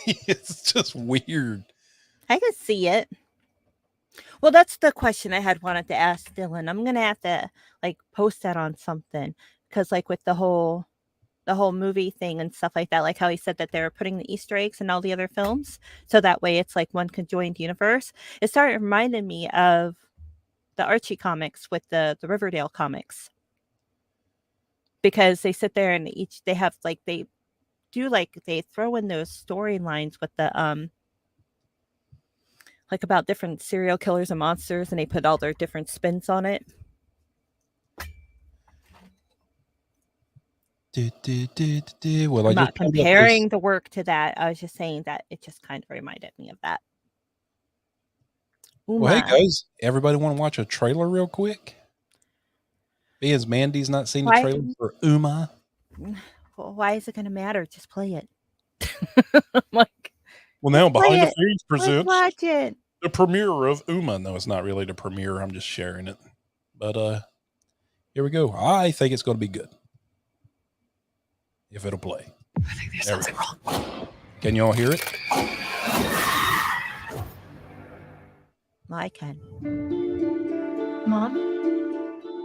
Speaker 1: It's just weird.
Speaker 2: I could see it. Well, that's the question I had wanted to ask Dillon. I'm gonna have to like post that on something, because like with the whole movie thing and stuff like that, like how he said that they were putting the Easter eggs in all the other films, so that way it's like one conjoined universe. It started reminding me of the Archie comics with the Riverdale comics, because they sit there and they have like they throw in those storylines with the like about different serial killers and monsters, and they put all their different spins on it.
Speaker 1: Well,
Speaker 2: I'm not comparing the work to that. I was just saying that it just kind of reminded me of that.
Speaker 1: Well, hey guys, everybody want to watch a trailer real quick? Because Mandy's not seen the trailer for Uma.
Speaker 2: Well, why is it going to matter? Just play it.
Speaker 1: Like, well, now Behind the Scenes presents
Speaker 2: watch it.
Speaker 1: The premiere of Uma. No, it's not really the premiere. I'm just sharing it. But here we go. I think it's going to be good. If it'll play.
Speaker 4: I think there's something wrong.
Speaker 1: Can you all hear it?
Speaker 2: I can.
Speaker 4: Mom,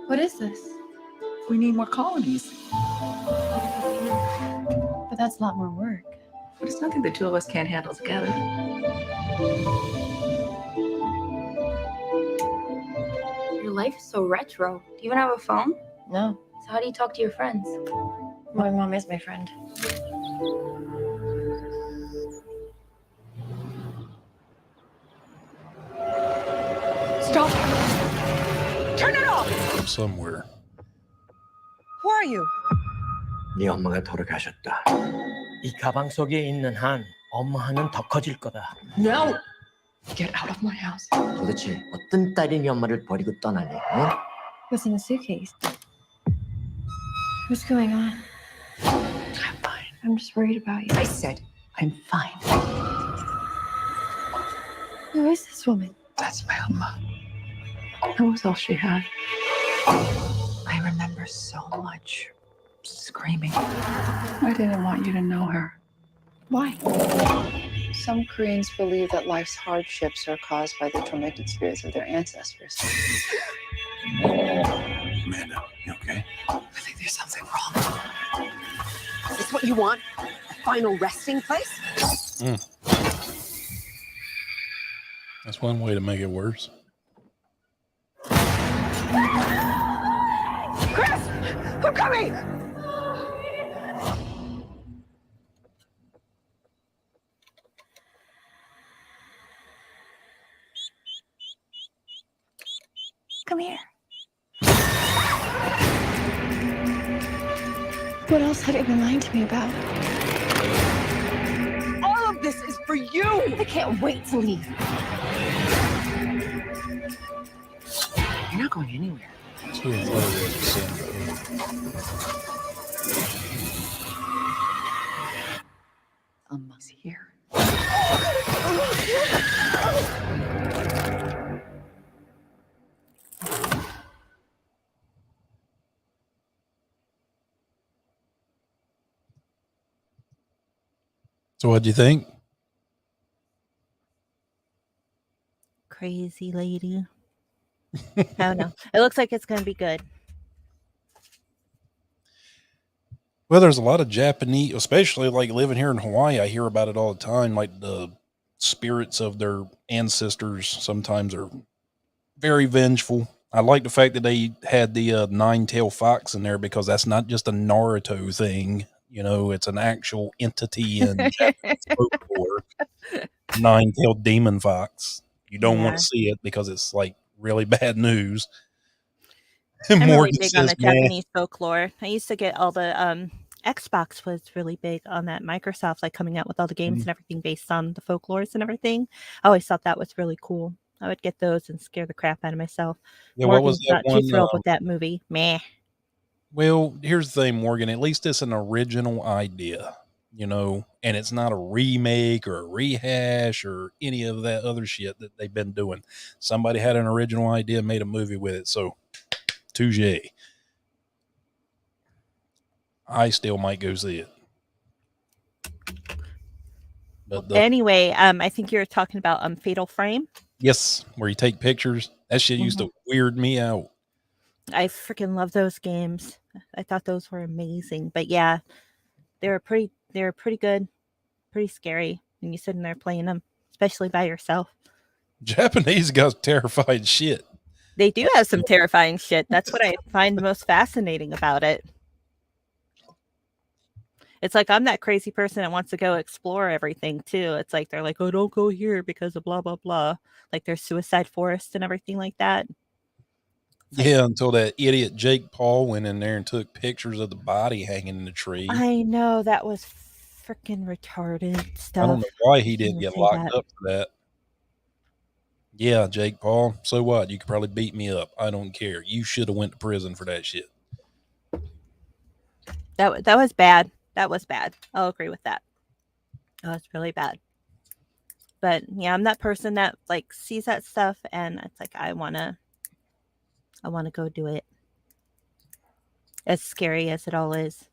Speaker 4: what is this?
Speaker 5: We need more colonies.
Speaker 4: But that's a lot more work.
Speaker 5: But it's nothing the two of us can't handle together.
Speaker 6: Your life is so retro. Do you even have a phone?
Speaker 4: No.
Speaker 6: So how do you talk to your friends?
Speaker 4: My mom is my friend.
Speaker 5: Stop! Turn it off!
Speaker 1: From somewhere.
Speaker 5: Who are you?
Speaker 7: 네 엄마가 돌아가셨다.
Speaker 8: 이 가방 속에 있는 한 엄마는 더 커질 거다.
Speaker 5: No! Get out of my house.
Speaker 7: 도대체 어떤 딸이 네 엄마를 버리고 떠나니? 어?
Speaker 4: What's in the suitcase? What's going on?
Speaker 5: I'm fine.
Speaker 4: I'm just worried about you.
Speaker 5: I said I'm fine.
Speaker 4: Who is this woman?
Speaker 5: That's my Amma. That was all she had. I remember so much screaming. I didn't want you to know her.
Speaker 4: Why?
Speaker 5: Some Koreans believe that life's hardships are caused by the tormented spirits of their ancestors.
Speaker 1: Amanda, you okay?
Speaker 5: I think there's something wrong. Is this what you want? A final resting place?
Speaker 1: That's one way to make it worse.
Speaker 5: Chris! I'm coming!
Speaker 4: Come here. What else had you been lying to me about?
Speaker 5: All of this is for you!
Speaker 4: I can't wait to leave.
Speaker 5: You're not going anywhere.
Speaker 1: That's who I thought it was, Sandra.
Speaker 5: Amma's here.
Speaker 1: So what'd you think?
Speaker 2: Crazy lady. I don't know. It looks like it's going to be good.
Speaker 1: Well, there's a lot of Japanese, especially like living here in Hawaii. I hear about it all the time. Like the spirits of their ancestors sometimes are very vengeful. I like the fact that they had the nine-tailed fox in there because that's not just a Naruto thing. You know, it's an actual entity in Japanese folklore. Nine-tailed demon fox. You don't want to see it because it's like really bad news.
Speaker 2: I'm really
Speaker 1: Morgan
Speaker 2: big on
Speaker 1: says,
Speaker 2: the Japanese folklore. I used to get all the Xbox was really big on that. Microsoft like coming out with all the games and everything based on the folklores and everything. I always thought that was really cool. I would get those and scare the crap out of myself.
Speaker 1: Yeah, what was
Speaker 2: Morgan's
Speaker 1: that
Speaker 2: not
Speaker 1: one?
Speaker 2: too thrilled with that movie. Meh.
Speaker 1: Well, here's the thing, Morgan. At least it's an original idea, you know, and it's not a remake or a rehash or any of that other shit that they've been doing. Somebody had an original idea, made a movie with it. So, touche. I still might go see it. But
Speaker 2: anyway, I think you're talking about Fatal Frame.
Speaker 1: Yes, where you take pictures. That shit used to weird me out.
Speaker 2: I freaking love those games. I thought those were amazing. But yeah, they were pretty good, pretty scary when you sitting there playing them, especially by yourself.
Speaker 1: Japanese got terrifying shit.
Speaker 2: They do have some terrifying shit. That's what I find the most fascinating about it. It's like I'm that crazy person that wants to go explore everything too. It's like they're like, oh, don't go here because of blah blah blah. Like there's suicide forest and everything like that.
Speaker 1: Yeah, until that idiot Jake Paul went in there and took pictures of the body hanging in the tree.
Speaker 2: I know, that was freaking retarded stuff.
Speaker 1: I don't know why he didn't get locked up for that. Yeah, Jake Paul. So what? You could probably beat me up. I don't care. You should have went to prison for that shit.
Speaker 2: That was bad. That was bad. I'll agree with that. That was really bad. But yeah, I'm that person that like sees that stuff and it's like I wanna go do it. As scary as it all is.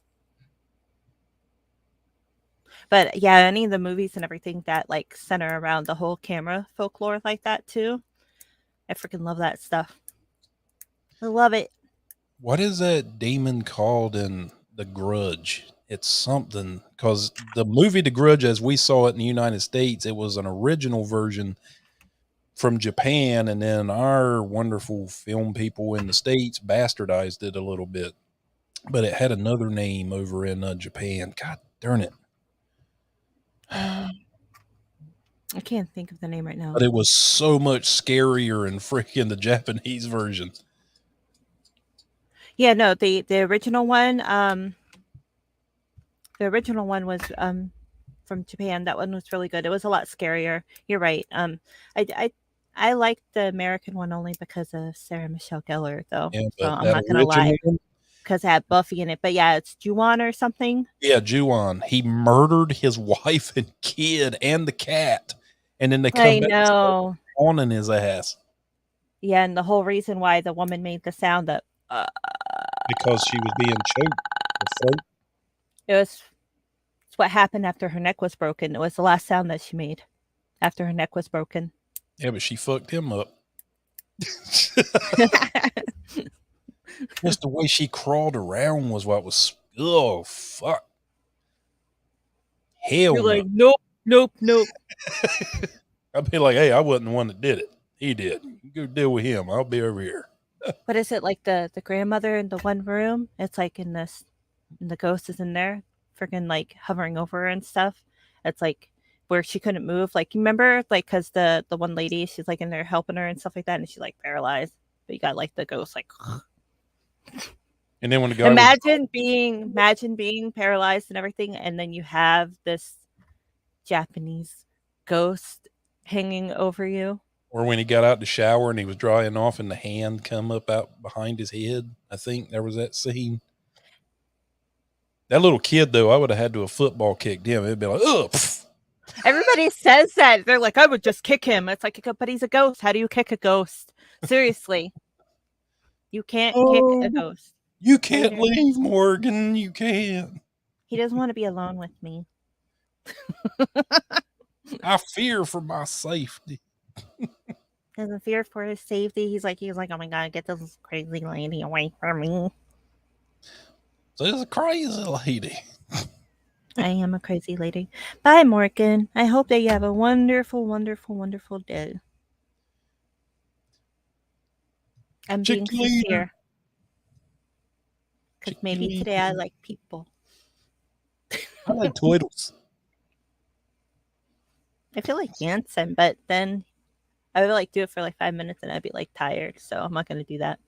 Speaker 2: But yeah, any of the movies and everything that like center around the whole camera folklore like that too. I freaking love that stuff. I love it.
Speaker 1: What is that demon called in The Grudge? It's something, because the movie The Grudge, as we saw it in the United States, it was an original version from Japan, and then our wonderful film people in the States bastardized it a little bit. But it had another name over in Japan. God darn it.
Speaker 2: I can't think of the name right now.
Speaker 1: But it was so much scarier in freaking the Japanese version.
Speaker 2: Yeah, no, the original one, was from Japan. That one was really good. It was a lot scarier. You're right. I liked the American one only because of Sarah Michelle Gellar, though.
Speaker 1: Yeah,
Speaker 2: so I'm not gonna lie, because it had Buffy in it. But yeah, it's Ju-on or something.
Speaker 1: Yeah, Ju-on. He murdered his wife and kid and the cat, And then they come
Speaker 2: I
Speaker 1: back
Speaker 2: know.
Speaker 1: on in his ass
Speaker 2: Yeah, and the whole reason why
Speaker 1: on in his ass
Speaker 2: the woman made the sound that
Speaker 1: because she was being choked.
Speaker 2: it was it's what happened after her neck was broken. It was the last sound that she made after her neck was broken.
Speaker 1: Yeah, but she fucked him up. Just the way she crawled around was what was, oh, fuck. Hell
Speaker 2: You're
Speaker 1: no.
Speaker 2: like, nope.
Speaker 1: I'd be like, hey, I wasn't the one that did it. He did. You go deal with him. I'll be over here.
Speaker 2: What is it like the grandmother in the one room? It's like in this, and the ghost is in there, freaking like hovering over her and stuff. It's like where she couldn't move. Like you remember, like because the one lady, she's like in there helping her and stuff like that, and she's like paralyzed. But you got like the ghost, like.
Speaker 1: And then when the guy
Speaker 2: imagine being paralyzed and everything, and then you have this Japanese ghost hanging over you.
Speaker 1: or when he got out the shower and he was drying off and the hand come up out behind his head. I think there was that scene. That little kid, though, I would have had to have football kicked him. It'd be like, oh,
Speaker 2: Everybody says that. They're like, I would just kick him. It's like, but he's a ghost. How do you kick a ghost? Seriously. You can't kick a ghost.
Speaker 1: You can't leave, Morgan. You can't.
Speaker 2: He doesn't want to be alone with me.
Speaker 1: I fear for my safety.
Speaker 2: Doesn't fear for his safety. He's like, oh my God, get this crazy lady away from me.
Speaker 1: So it's a crazy lady.
Speaker 2: I am a crazy lady. Bye, Morgan. I hope that you have a wonderful, wonderful, wonderful day. I'm being sincere. Because maybe today I like people.
Speaker 1: I like turtles.
Speaker 2: I feel like dancing, but then I would like do it for like 5 minutes and I'd be like tired. So I'm not going to do that.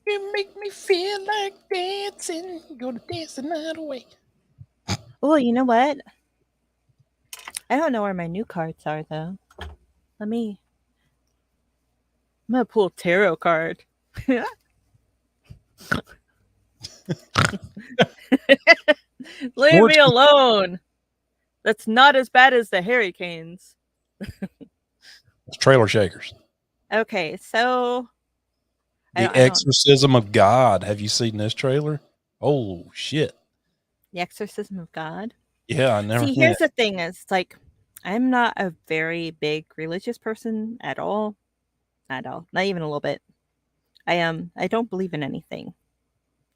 Speaker 1: You make me feel like dancing. Gonna dance the night away.
Speaker 2: Oh, you know what? I don't know where my new cards are though. I'm gonna pull a tarot card. Leave me alone. That's not as bad as the hurricanes.
Speaker 1: It's Trailer Shakers.
Speaker 2: Okay, so
Speaker 1: The Exorcism of God. Have you seen this trailer? Oh shit.
Speaker 2: The Exorcism of God.
Speaker 1: Yeah, I never.
Speaker 2: See, here's the thing: is like I'm not a very big religious person at all. Not even a little bit. I don't believe in anything.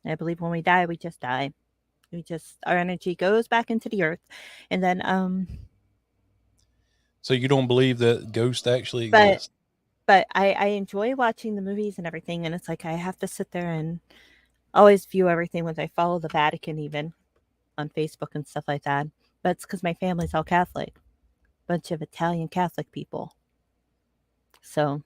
Speaker 2: I believe when we die, we just die. Our energy goes back into the earth, and then
Speaker 1: So you don't believe that ghosts actually exist?
Speaker 2: But I enjoy watching the movies and everything, and it's like I have to sit there and always view everything when I follow the Vatican, even on Facebook and stuff like that. But it's because my family's all Catholic, bunch of Italian Catholic people. So,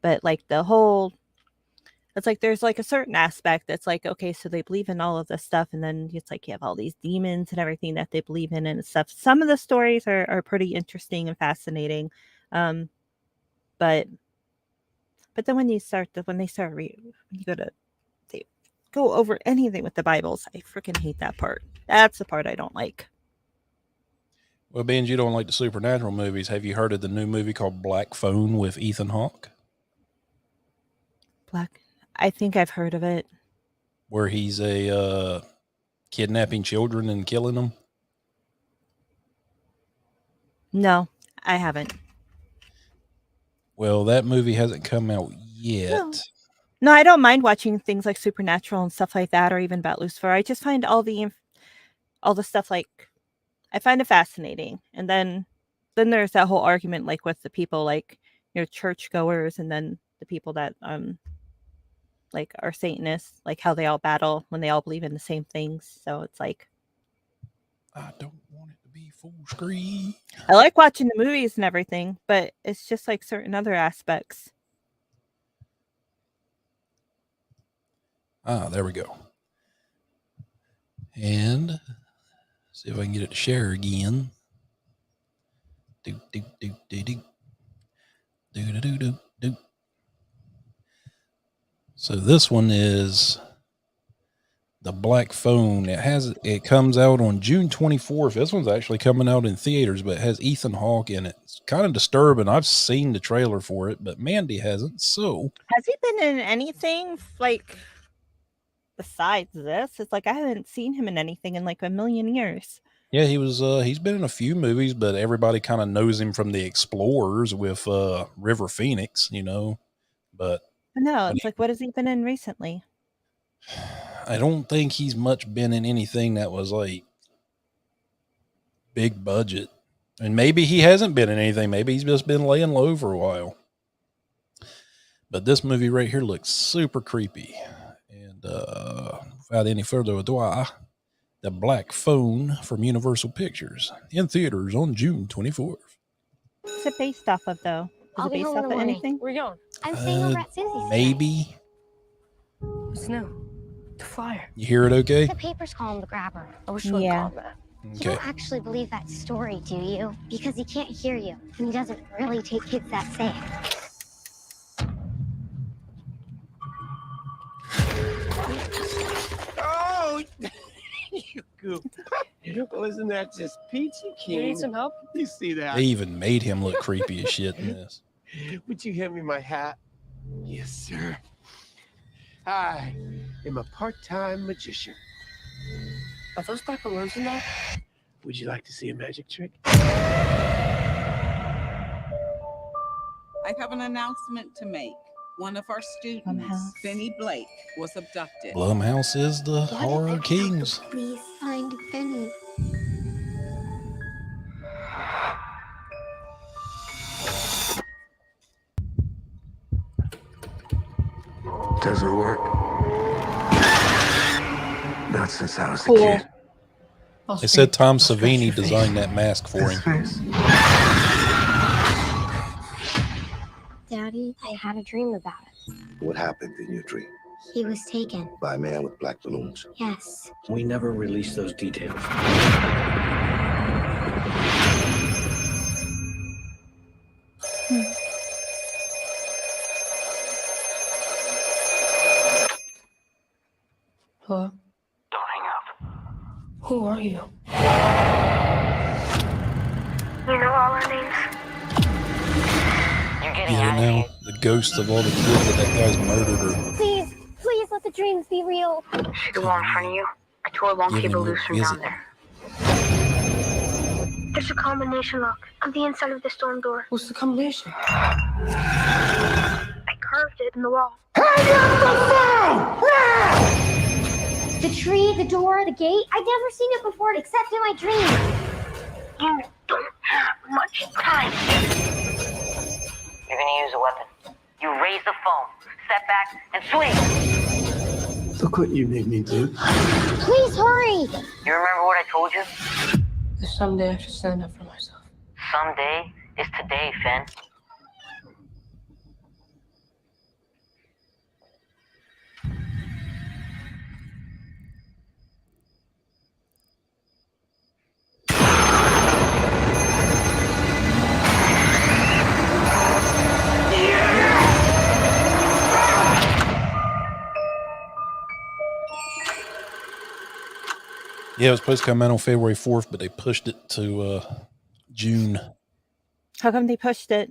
Speaker 2: but like it's like there's like a certain aspect that's like, okay, so they believe in all of this stuff, and then it's like you have all these demons and everything that they believe in and stuff. Some of the stories are pretty interesting and fascinating, but then when they go over anything with the Bibles, I freaking hate that part. That's the part I don't like.
Speaker 1: Well, being you don't like the supernatural movies, have you heard of the new movie called Black Phone with Ethan Hawke?
Speaker 2: I think I've heard of it.
Speaker 1: Where he's kidnapping children and killing them?
Speaker 2: No, I haven't.
Speaker 1: Well, that movie hasn't come out yet.
Speaker 2: No, I don't mind watching things like Supernatural and stuff like that, or even about Lucifer. I just find all the stuff like I find it fascinating. And then there's that whole argument like with the people like churchgoers, and then the people that like are Satanists, like how they all battle when they all believe in the same things. So it's like
Speaker 1: I don't want it to be full screen.
Speaker 2: I like watching the movies and everything, but it's just like certain other aspects.
Speaker 1: There we go. And see if I can get it to share again. Do. So this one is The Black Phone. It comes out on June 24th. This one's actually coming out in theaters, but it has Ethan Hawke in it. It's kind of disturbing. I've seen the trailer for it, but Mandy hasn't. So
Speaker 2: has he been in anything like besides this? It's like I haven't seen him in anything in like a million years.
Speaker 1: yeah, he's been in a few movies, but everybody kind of knows him from The Explorers with River Phoenix, But
Speaker 2: No, it's like what has he been in recently?
Speaker 1: I don't think he's much been in anything that was like big budget. And maybe he hasn't been in anything. Maybe he's just been laying low for a while. But this movie right here looks super creepy. And without any further ado, The Black Phone from Universal Pictures in theaters on June 24th.
Speaker 2: What's it based off of, though? Is it based off of anything?
Speaker 6: Where you going? I'm staying over at Susie's.
Speaker 1: Maybe.
Speaker 6: What's new? The flyer.
Speaker 1: You hear it okay?
Speaker 6: The papers call him the grabber.
Speaker 5: I wish you would call him that.
Speaker 6: You
Speaker 1: Okay.
Speaker 6: don't actually believe that story, do you? Because he can't hear you, and he doesn't really take kids that safe.
Speaker 9: Oh, you goof. Wasn't that just peachy keen?
Speaker 5: You need some help?
Speaker 9: You see that?
Speaker 1: They even made him look creepy as shit in this.
Speaker 9: Would you hand me my hat? Yes, sir. I am a part-time magician.
Speaker 5: Are those black balloons in there?
Speaker 9: Would you like to see a magic trick?
Speaker 10: I have an announcement to make. One of our students, Finney Blake, was abducted.
Speaker 1: Blumhouse is the horror kings.
Speaker 6: Please find Finney.
Speaker 9: Doesn't work. Not since I was a kid.
Speaker 1: They said Tom Savini designed that mask for him.
Speaker 6: Daddy, I had a dream about it.
Speaker 11: What happened in your dream?
Speaker 6: He was taken.
Speaker 11: By a man with black balloons.
Speaker 6: Yes.
Speaker 12: We never released those details.
Speaker 5: Hello?
Speaker 12: Don't hang up.
Speaker 5: Who are you?
Speaker 6: You know all our names?
Speaker 12: You're
Speaker 1: Get
Speaker 12: getting
Speaker 1: it
Speaker 12: out of
Speaker 1: now?
Speaker 12: here.
Speaker 1: The ghosts of all the kids that guy's murdered her.
Speaker 6: Please, please let the dreams be real.
Speaker 12: See the wall in front of you? I tore a long
Speaker 1: Giving
Speaker 12: cable
Speaker 1: you
Speaker 12: loose
Speaker 1: a
Speaker 12: from
Speaker 1: visit.
Speaker 12: down there.
Speaker 6: There's a combination lock on the inside of the storm door.
Speaker 5: What's the combination?
Speaker 6: I carved it in the wall. The tree, the door, the gate. I'd never seen it before except in my dreams. You don't have much time.
Speaker 12: You're gonna use a weapon. You raise the phone, step back, and swing.
Speaker 9: Look what you made me do.
Speaker 6: Please hurry.
Speaker 12: You remember what I told you?
Speaker 5: Someday I should stand up for myself.
Speaker 12: Someday is today, Finn.
Speaker 1: Yeah, it was supposed to come out on February 4th, but they pushed it to June.
Speaker 2: How come they pushed it?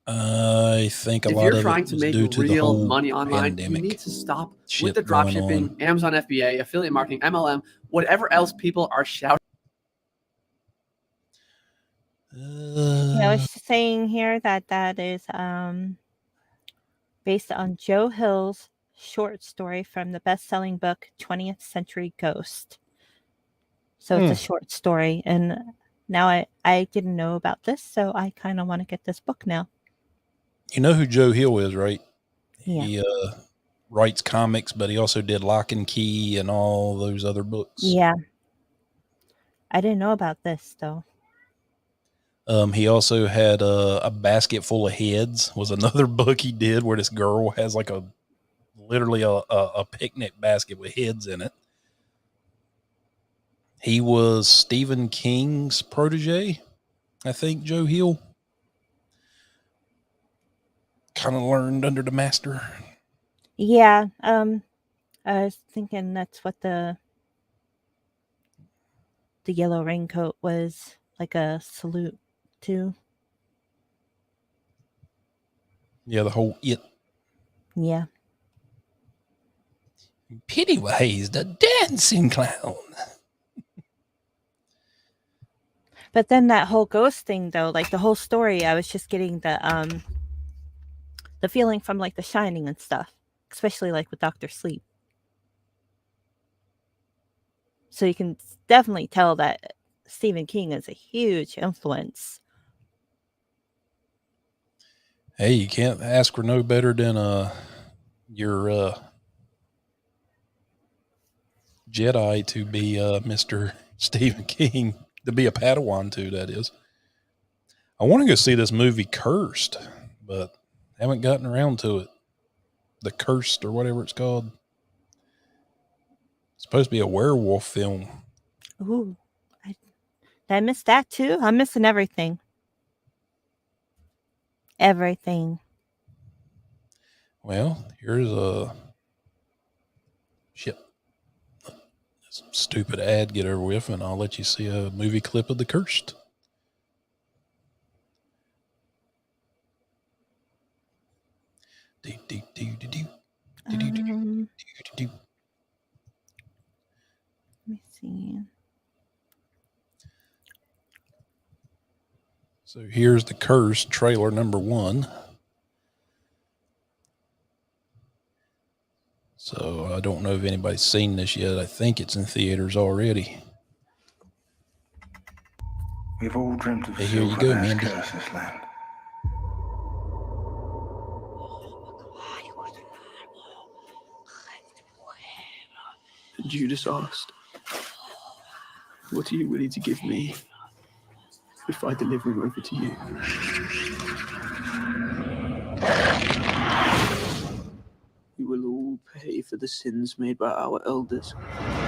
Speaker 1: I think a
Speaker 13: If
Speaker 1: lot
Speaker 13: you're
Speaker 1: of
Speaker 13: trying
Speaker 1: it
Speaker 13: to
Speaker 1: was
Speaker 13: make
Speaker 1: due to the
Speaker 13: real
Speaker 1: whole
Speaker 13: money online,
Speaker 1: pandemic.
Speaker 13: you need to stop
Speaker 1: shit
Speaker 13: with the
Speaker 1: going
Speaker 13: dropshipping,
Speaker 1: on.
Speaker 13: Amazon FBA, affiliate marketing, MLM, whatever else people are shouting.
Speaker 2: It's saying here that that is based on Joe Hill's short story from the best-selling book 20th Century Ghost. So it's a short story, and now I didn't know about this, so I kind of want to get this book now.
Speaker 1: You know who Joe Hill is, right?
Speaker 2: Yeah.
Speaker 1: He writes comics, but he also did Lock and Key and all those other books.
Speaker 2: Yeah. I didn't know about this, though.
Speaker 1: He also had a Basket Full of Heads was another book he did where this girl has like literally a picnic basket with heads in it. He was Stephen King's protege, I think, Joe Hill. Kind of learned under the master.
Speaker 2: Yeah. I was thinking that's what the yellow raincoat was, like a salute to.
Speaker 1: Yeah, the whole it.
Speaker 2: Yeah.
Speaker 1: Pennywise, the dancing clown.
Speaker 2: But then that whole ghost thing, though, like the whole story, I was just getting the feeling from like The Shining and stuff, especially like with Dr. Sleep. So you can definitely tell that Stephen King is a huge influence.
Speaker 1: Hey, you can't ask for no better than your Jedi to be Mr. Stephen King, to be a Padawan too, that is. I want to go see this movie Cursed, but haven't gotten around to it. The Cursed or whatever it's called. It's supposed to be a werewolf film.
Speaker 2: Ooh. Did I miss that too? I'm missing everything. Everything.
Speaker 1: Well, here's a shit. Stupid ad get over with, and I'll let you see a movie clip of The Cursed.
Speaker 2: Let me see.
Speaker 1: So here's The Cursed trailer number 1. So I don't know if anybody's seen this yet. I think it's in theaters already.
Speaker 14: We've all dreamt of
Speaker 1: hey, here you go, Mandy.
Speaker 14: curse this land.
Speaker 13: Judas asked, "What are you willing to give me if I deliver him over to you?" We will all pay for the sins made by our elders.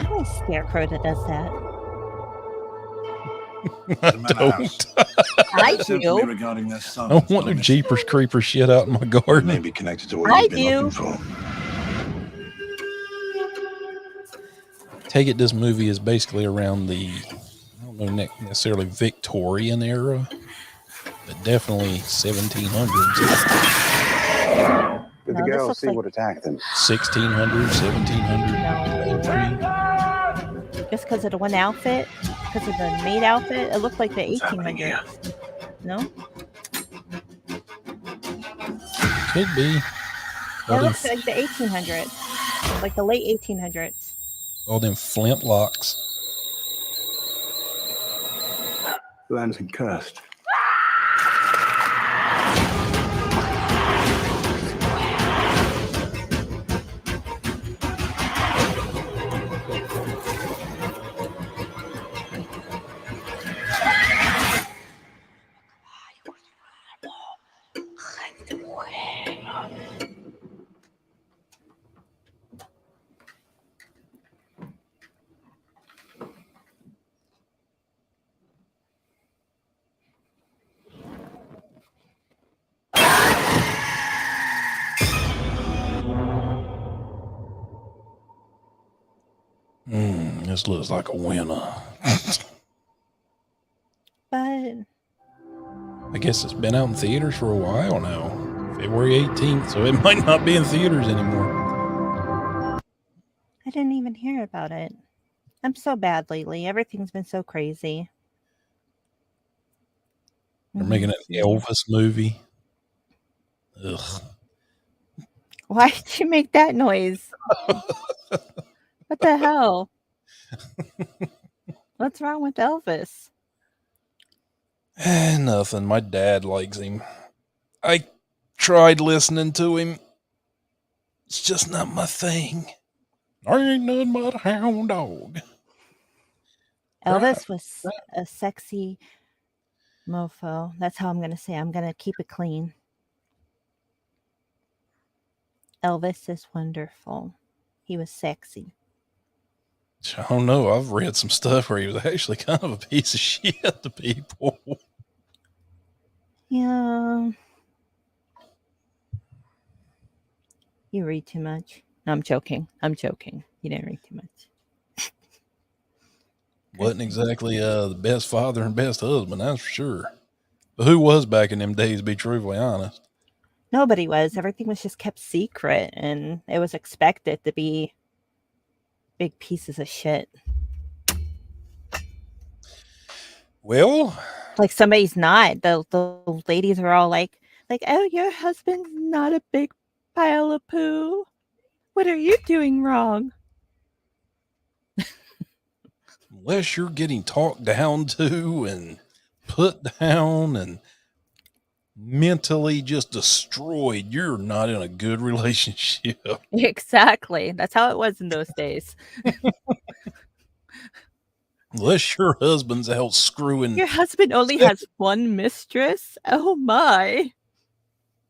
Speaker 2: Oh, Scarecrow that does that.
Speaker 1: I don't.
Speaker 2: I do.
Speaker 14: Regarding their son,
Speaker 1: I don't want no Jeepers Creepers shit out in my garden.
Speaker 14: Maybe connected to what
Speaker 2: I
Speaker 14: you've been
Speaker 2: do.
Speaker 14: looking for.
Speaker 1: Take it this movie is basically around the, I don't know necessarily Victorian era, but definitely 1700s.
Speaker 11: Did the girl see what attacked them?
Speaker 1: 1600, 1700.
Speaker 2: Just because of the one outfit, because of the maid outfit, it looked like the 1800s. No?
Speaker 1: Could be.
Speaker 2: It looks like the 1800s, like the late 1800s.
Speaker 1: All them flintlocks.
Speaker 14: Land's been cursed.
Speaker 1: This looks like a winner.
Speaker 2: But
Speaker 1: I guess it's been out in theaters for a while now. February 18th, so it might not be in theaters anymore.
Speaker 2: I didn't even hear about it. I'm so bad lately. Everything's been so crazy.
Speaker 1: They're making an Elvis movie. Ugh.
Speaker 2: Why did you make that noise? What the hell? What's wrong with Elvis?
Speaker 1: Nothing. My dad likes him. I tried listening to him. It's just not my thing. I ain't nothing but a hound dog.
Speaker 2: Elvis was a sexy mofo. That's how I'm going to say it. I'm going to keep it clean. Elvis is wonderful. He was sexy.
Speaker 1: I don't know. I've read some stuff where he was actually kind of a piece of shit to people.
Speaker 2: Yeah. You read too much. No, I'm joking. He didn't read too much.
Speaker 1: Wasn't exactly the best father and best husband, that's for sure. But who was back in them days, to be truthfully honest?
Speaker 2: Nobody was. Everything was just kept secret, and it was expected to be big pieces of shit.
Speaker 1: Well,
Speaker 2: like somebody's not. The ladies are all like, oh, your husband's not a big pile of poo. What are you doing wrong?
Speaker 1: unless you're getting talked down to and put down and mentally just destroyed, you're not in a good relationship.
Speaker 2: Exactly. That's how it was in those days.
Speaker 1: Unless your husband's out screwing.
Speaker 2: Your husband only has one mistress? Oh my.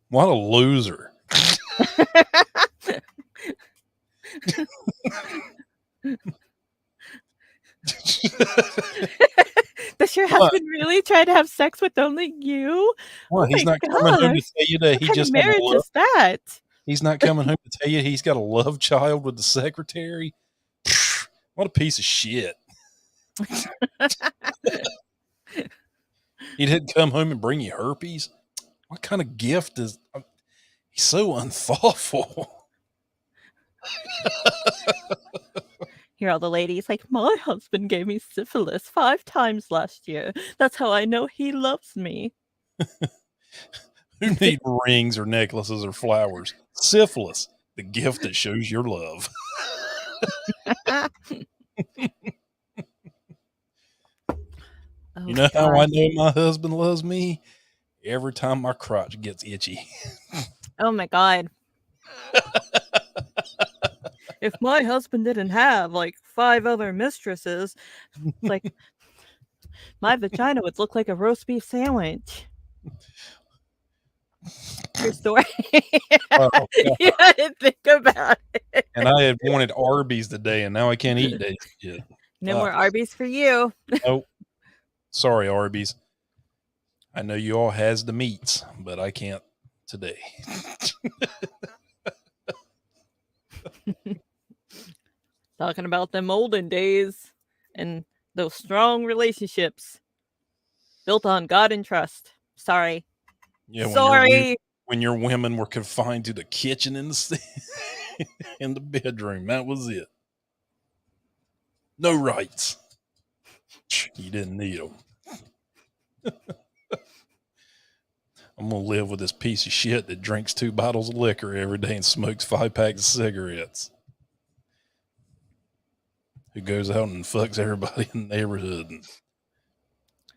Speaker 1: What a loser.
Speaker 2: Does your husband really try to have sex with only you?
Speaker 1: Well,
Speaker 2: oh
Speaker 1: he's
Speaker 2: my
Speaker 1: not coming home to
Speaker 2: gosh.
Speaker 1: tell you that
Speaker 2: What
Speaker 1: he
Speaker 2: kind
Speaker 1: just
Speaker 2: of
Speaker 1: had a
Speaker 2: marriage
Speaker 1: love.
Speaker 2: is that?
Speaker 1: He's not coming home to tell you he's got a love child with the secretary. What a piece of shit. He didn't come home and bring you herpes. What kind of gift is? He's so unthoughtful.
Speaker 2: Hear all the ladies like, my husband gave me syphilis 5 times last year. That's how I know he loves me.
Speaker 1: Who need rings or necklaces or flowers? Syphilis, the gift that shows your love. You know how I know my husband loves me? Every time my crotch gets itchy.
Speaker 2: Oh my God. If my husband didn't have like 5 other mistresses, like my vagina would look like a roast beef sandwich. True story.
Speaker 1: Oh,
Speaker 2: You had to think about it.
Speaker 1: and I had wanted Arby's today, and now I can't eat that shit.
Speaker 2: No more Arby's for you.
Speaker 1: Nope. Sorry, Arby's. I know you all has the meats, but I can't today.
Speaker 2: Talking about them olden days and those strong relationships built on God and trust. Sorry.
Speaker 1: Yeah,
Speaker 2: Sorry.
Speaker 1: When your women were confined to the kitchen and the in the bedroom, that was it. No rights. You didn't need them. I'm gonna live with this piece of shit that drinks 2 bottles of liquor every day and smokes 5 packs of cigarettes. Who goes out and fucks everybody in the neighborhood.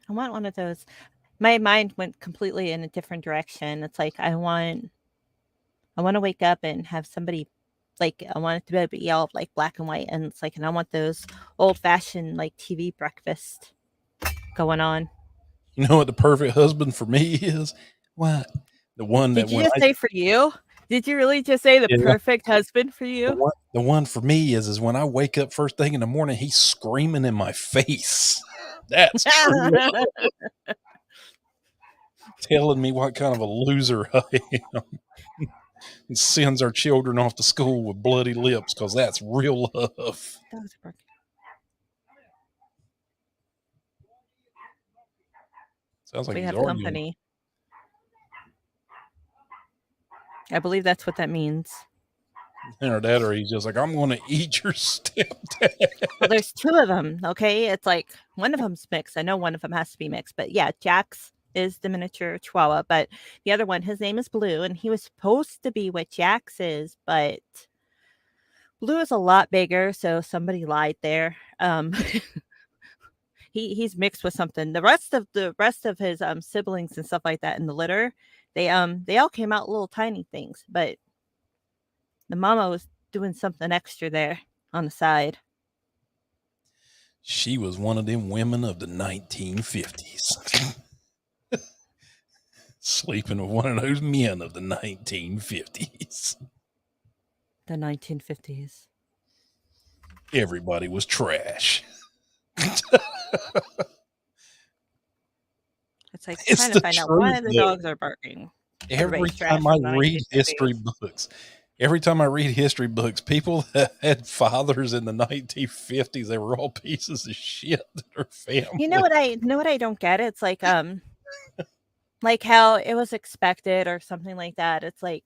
Speaker 2: I want one of those. My mind went completely in a different direction. It's like I want to wake up and have somebody, like, I want it to be all like black and white, and it's like, and I want those old fashioned like TV breakfast going on.
Speaker 1: You know what the perfect husband for me is? What? The one that
Speaker 2: Did you just say for you? Did you really just say the perfect husband for you?
Speaker 1: The one for me is when I wake up first thing in the morning, he's screaming in my face. That's true. Telling me what kind of a loser I am. And sends our children off to school with bloody lips because that's real love. Sounds like
Speaker 2: we
Speaker 1: he's
Speaker 2: have
Speaker 1: arguing.
Speaker 2: company. I believe that's what that means.
Speaker 1: Or that, or he's just like, I'm going to eat your stepdad.
Speaker 2: Well, there's 2 of them, okay? It's like one of them's mixed. I know one of them has to be mixed, but yeah, Jax is the miniature Chihuahua, but the other one, his name is Blue, and he was supposed to be what Jax is, but Blue is a lot bigger, so somebody lied there. He's mixed with something. The rest of his siblings and stuff like that in the litter, they all came out little tiny things, but the mama was doing something extra there on the side.
Speaker 1: She was one of them women of the 1950s. Sleeping with one of those men of the 1950s.
Speaker 2: The 1950s.
Speaker 1: Everybody was trash.
Speaker 2: It's like trying to find out why the dogs are barking.
Speaker 1: Every time I read history books, every time I read history books, people that had fathers in the 1950s, they were all pieces of shit to their family.
Speaker 2: You know what I don't get? It's like how it was expected or something like that. It's like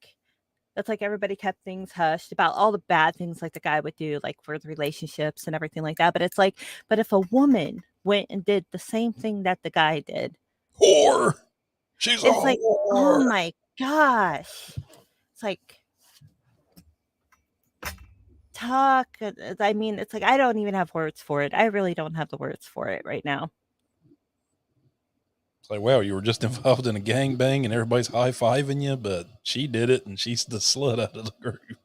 Speaker 2: everybody kept things hushed about all the bad things like the guy would do, like for the relationships and everything like that. But it's like, but if a woman went and did the same thing that the guy did,
Speaker 1: whore. She's
Speaker 2: it's
Speaker 1: a
Speaker 2: like,
Speaker 1: whore.
Speaker 2: oh my gosh. It's like talk. I mean, it's like I don't even have words for it. I really don't have the words for it right now.
Speaker 1: It's like, wow, you were just involved in a gangbang and everybody's high-fiving you, but she did it and she's the slut out of the group.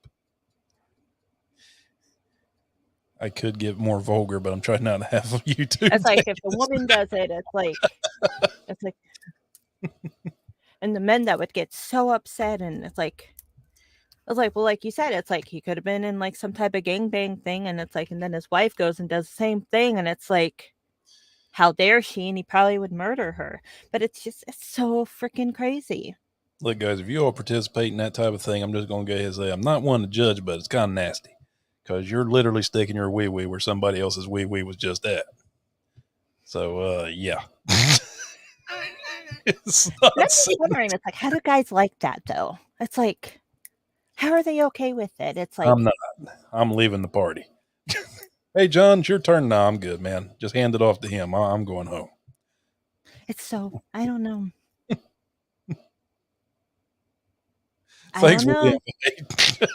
Speaker 1: I could get more vulgar, but I'm trying not to have YouTube.
Speaker 2: It's like if the woman does it, it's like, and the men that would get so upset, and it's like, well, like you said, it's like he could have been in like some type of gangbang thing, and it's like, and then his wife goes and does the same thing, and it's like, how dare she? And he probably would murder her. But it's so freaking crazy.
Speaker 1: Look, guys, if you all participate in that type of thing, I'm just going to go ahead and say I'm not one to judge, but it's kind of nasty because you're literally sticking your wee-wee where somebody else's wee-wee was just at. So, yeah.
Speaker 2: I'm just wondering, it's like, how do guys like that, though? It's like, how are they okay with it? It's like,
Speaker 1: I'm not. I'm leaving the party. Hey, John, it's your turn. No, I'm good, man. Just hand it off to him. I'm going home.
Speaker 2: It's so, I don't know.
Speaker 1: Thanks
Speaker 2: I don't know.
Speaker 1: for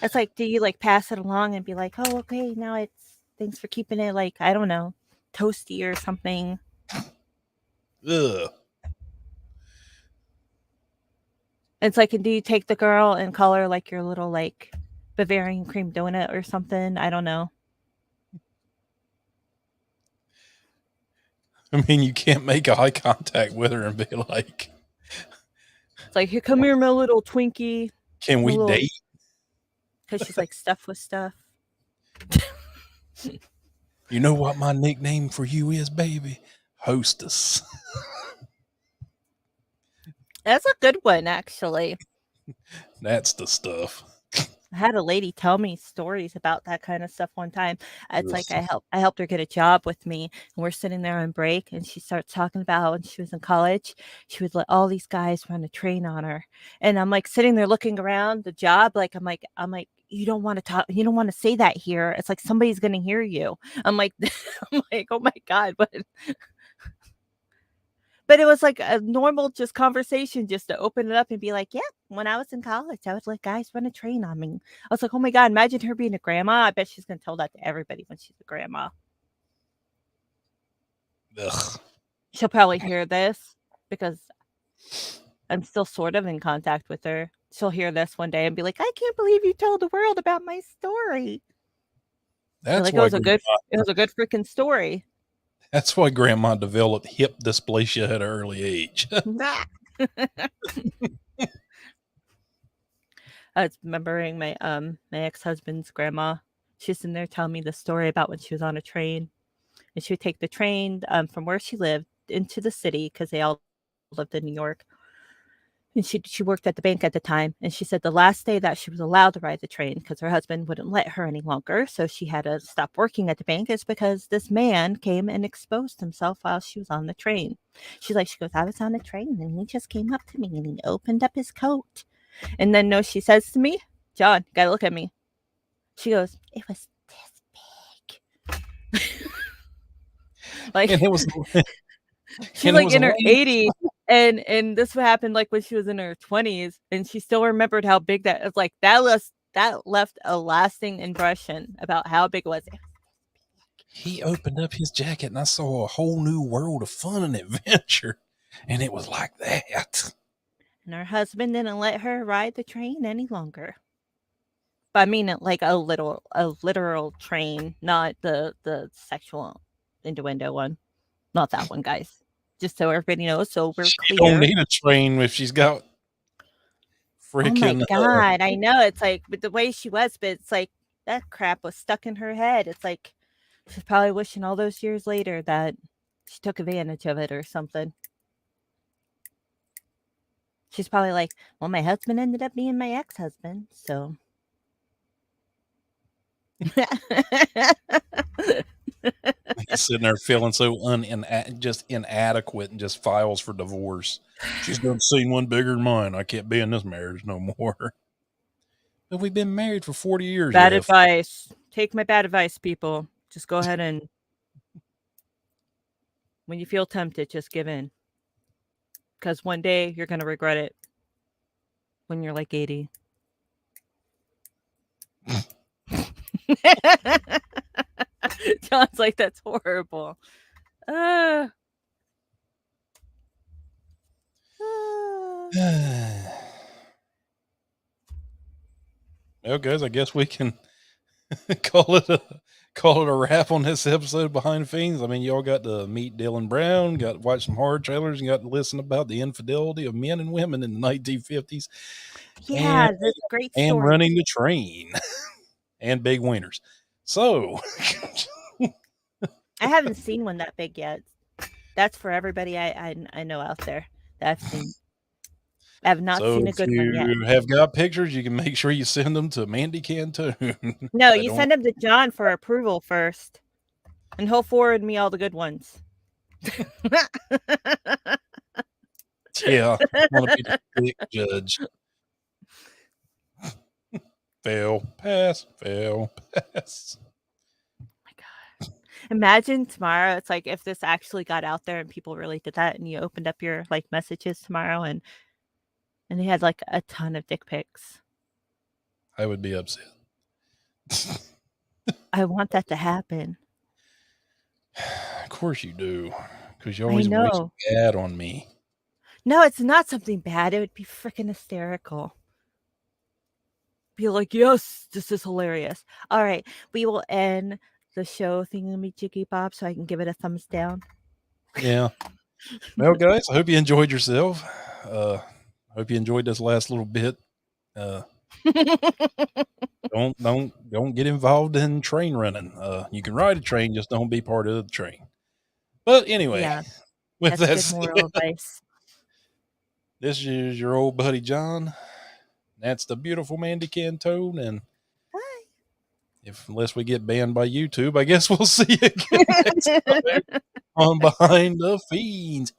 Speaker 2: It's like, do you like pass it along and be like, oh, okay, now it's, thanks for keeping it like, I don't know, toasty or something.
Speaker 1: Ugh.
Speaker 2: It's like, and do you take the girl and call her like your little like Bavarian cream donut or something? I don't know.
Speaker 1: I mean, you can't make eye contact with her and be like,
Speaker 2: it's like, here, come here, my little Twinkie.
Speaker 1: Can we date?
Speaker 2: Because she's like stuffed with stuff.
Speaker 1: You know what my nickname for you is, baby? Hostess.
Speaker 2: That's a good one, actually.
Speaker 1: That's the stuff.
Speaker 2: I had a lady tell me stories about that kind of stuff one time. It's like I helped her get a job with me, and we're sitting there on break, and she starts talking about how when she was in college, she would let all these guys run a train on her. And I'm like sitting there looking around the job, like I'm like, you don't want to talk, you don't want to say that here. It's like somebody's gonna hear you. I'm like, oh my God, but it was like a normal just conversation just to open it up and be like, yeah, when I was in college, I would let guys run a train on me. I was like, oh my God, imagine her being a grandma. I bet she's going to tell that to everybody when she's a grandma.
Speaker 1: Ugh.
Speaker 2: She'll probably hear this because I'm still sort of in contact with her. She'll hear this one day and be like, I can't believe you told the world about my story.
Speaker 1: That's
Speaker 2: like,
Speaker 1: why
Speaker 2: it was a good freaking story.
Speaker 1: That's why grandma developed hip dysplasia at an early age.
Speaker 2: I was remembering my ex-husband's grandma. She's in there telling me the story about when she was on a train, and she would take the train from where she lived into the city because they all lived in New York. And she worked at the bank at the time, and she said the last day that she was allowed to ride the train because her husband wouldn't let her any longer, so she had to stop working at the bank, is because this man came and exposed himself while she was on the train. She goes, I was on the train, and he just came up to me, and he opened up his coat. And then she says to me, John, you gotta look at me. She goes, it was this big. Like,
Speaker 1: and it was...
Speaker 2: She's like in her 80s, and this happened like when she was in her 20s, and she still remembered how big that was. Like that left a lasting impression about how big it was.
Speaker 1: He opened up his jacket, and I saw a whole new world of fun and adventure, and it was like that.
Speaker 2: And her husband didn't let her ride the train any longer. But I mean, like a literal train, not the sexual innuendo one. Not that one, guys. Just so everybody knows, so we're clear.
Speaker 1: She don't need a train if she's got freaking...
Speaker 2: Oh my God, I know. It's like, but the way she was, but it's like that crap was stuck in her head. It's like she's probably wishing all those years later that she took advantage of it or something. She's probably like, well, my husband ended up being my ex-husband, so.
Speaker 1: He's sitting there feeling so just inadequate and just files for divorce. She's done seen one bigger than mine. I can't be in this marriage no more. But we've been married for 40 years.
Speaker 2: Bad advice. Take my bad advice, people. Just go ahead and when you feel tempted, just give in. Because one day you're going to regret it when you're like 80. John's like, that's horrible.
Speaker 1: Well, guys, I guess we can call it a wrap on this episode of Behind the Fiends. I mean, y'all got to meet Dillon Brown, got to watch some horror trailers, and got to listen about the infidelity of men and women in the 1950s.
Speaker 2: Yeah, this great story.
Speaker 1: And running the train and big wieners. So
Speaker 2: I haven't seen one that big yet. That's for everybody I know out there that I've seen. I have not seen a good one yet.
Speaker 1: If you have got pictures, you can make sure you send them to Mandy Cantoon.
Speaker 2: No, you send them to John for approval first, and he'll forward me all the good ones.
Speaker 1: Yeah, I want to be the big judge. Fail, pass, fail, pass.
Speaker 2: Imagine tomorrow, it's like if this actually got out there and people really did that, and you opened up your like messages tomorrow and they had like a ton of dick pics.
Speaker 1: I would be upset.
Speaker 2: I want that to happen.
Speaker 1: Of course you do, because you always wish bad on me.
Speaker 2: No, it's not something bad. It would be freaking hysterical. Be like, yes, this is hilarious. All right, we will end the show thingamajiggy bob so I can give it a thumbs down.
Speaker 1: Yeah. Well, guys, I hope you enjoyed yourself. Hope you enjoyed this last little bit. Don't get involved in train running. You can ride a train, just don't be part of the train. But anyway,
Speaker 2: yeah,
Speaker 1: with that
Speaker 2: good moral advice.
Speaker 1: This is your old buddy John. That's the beautiful Mandy Cantoon, and unless we get banned by YouTube, I guess we'll see you again next time on Behind the Fiends.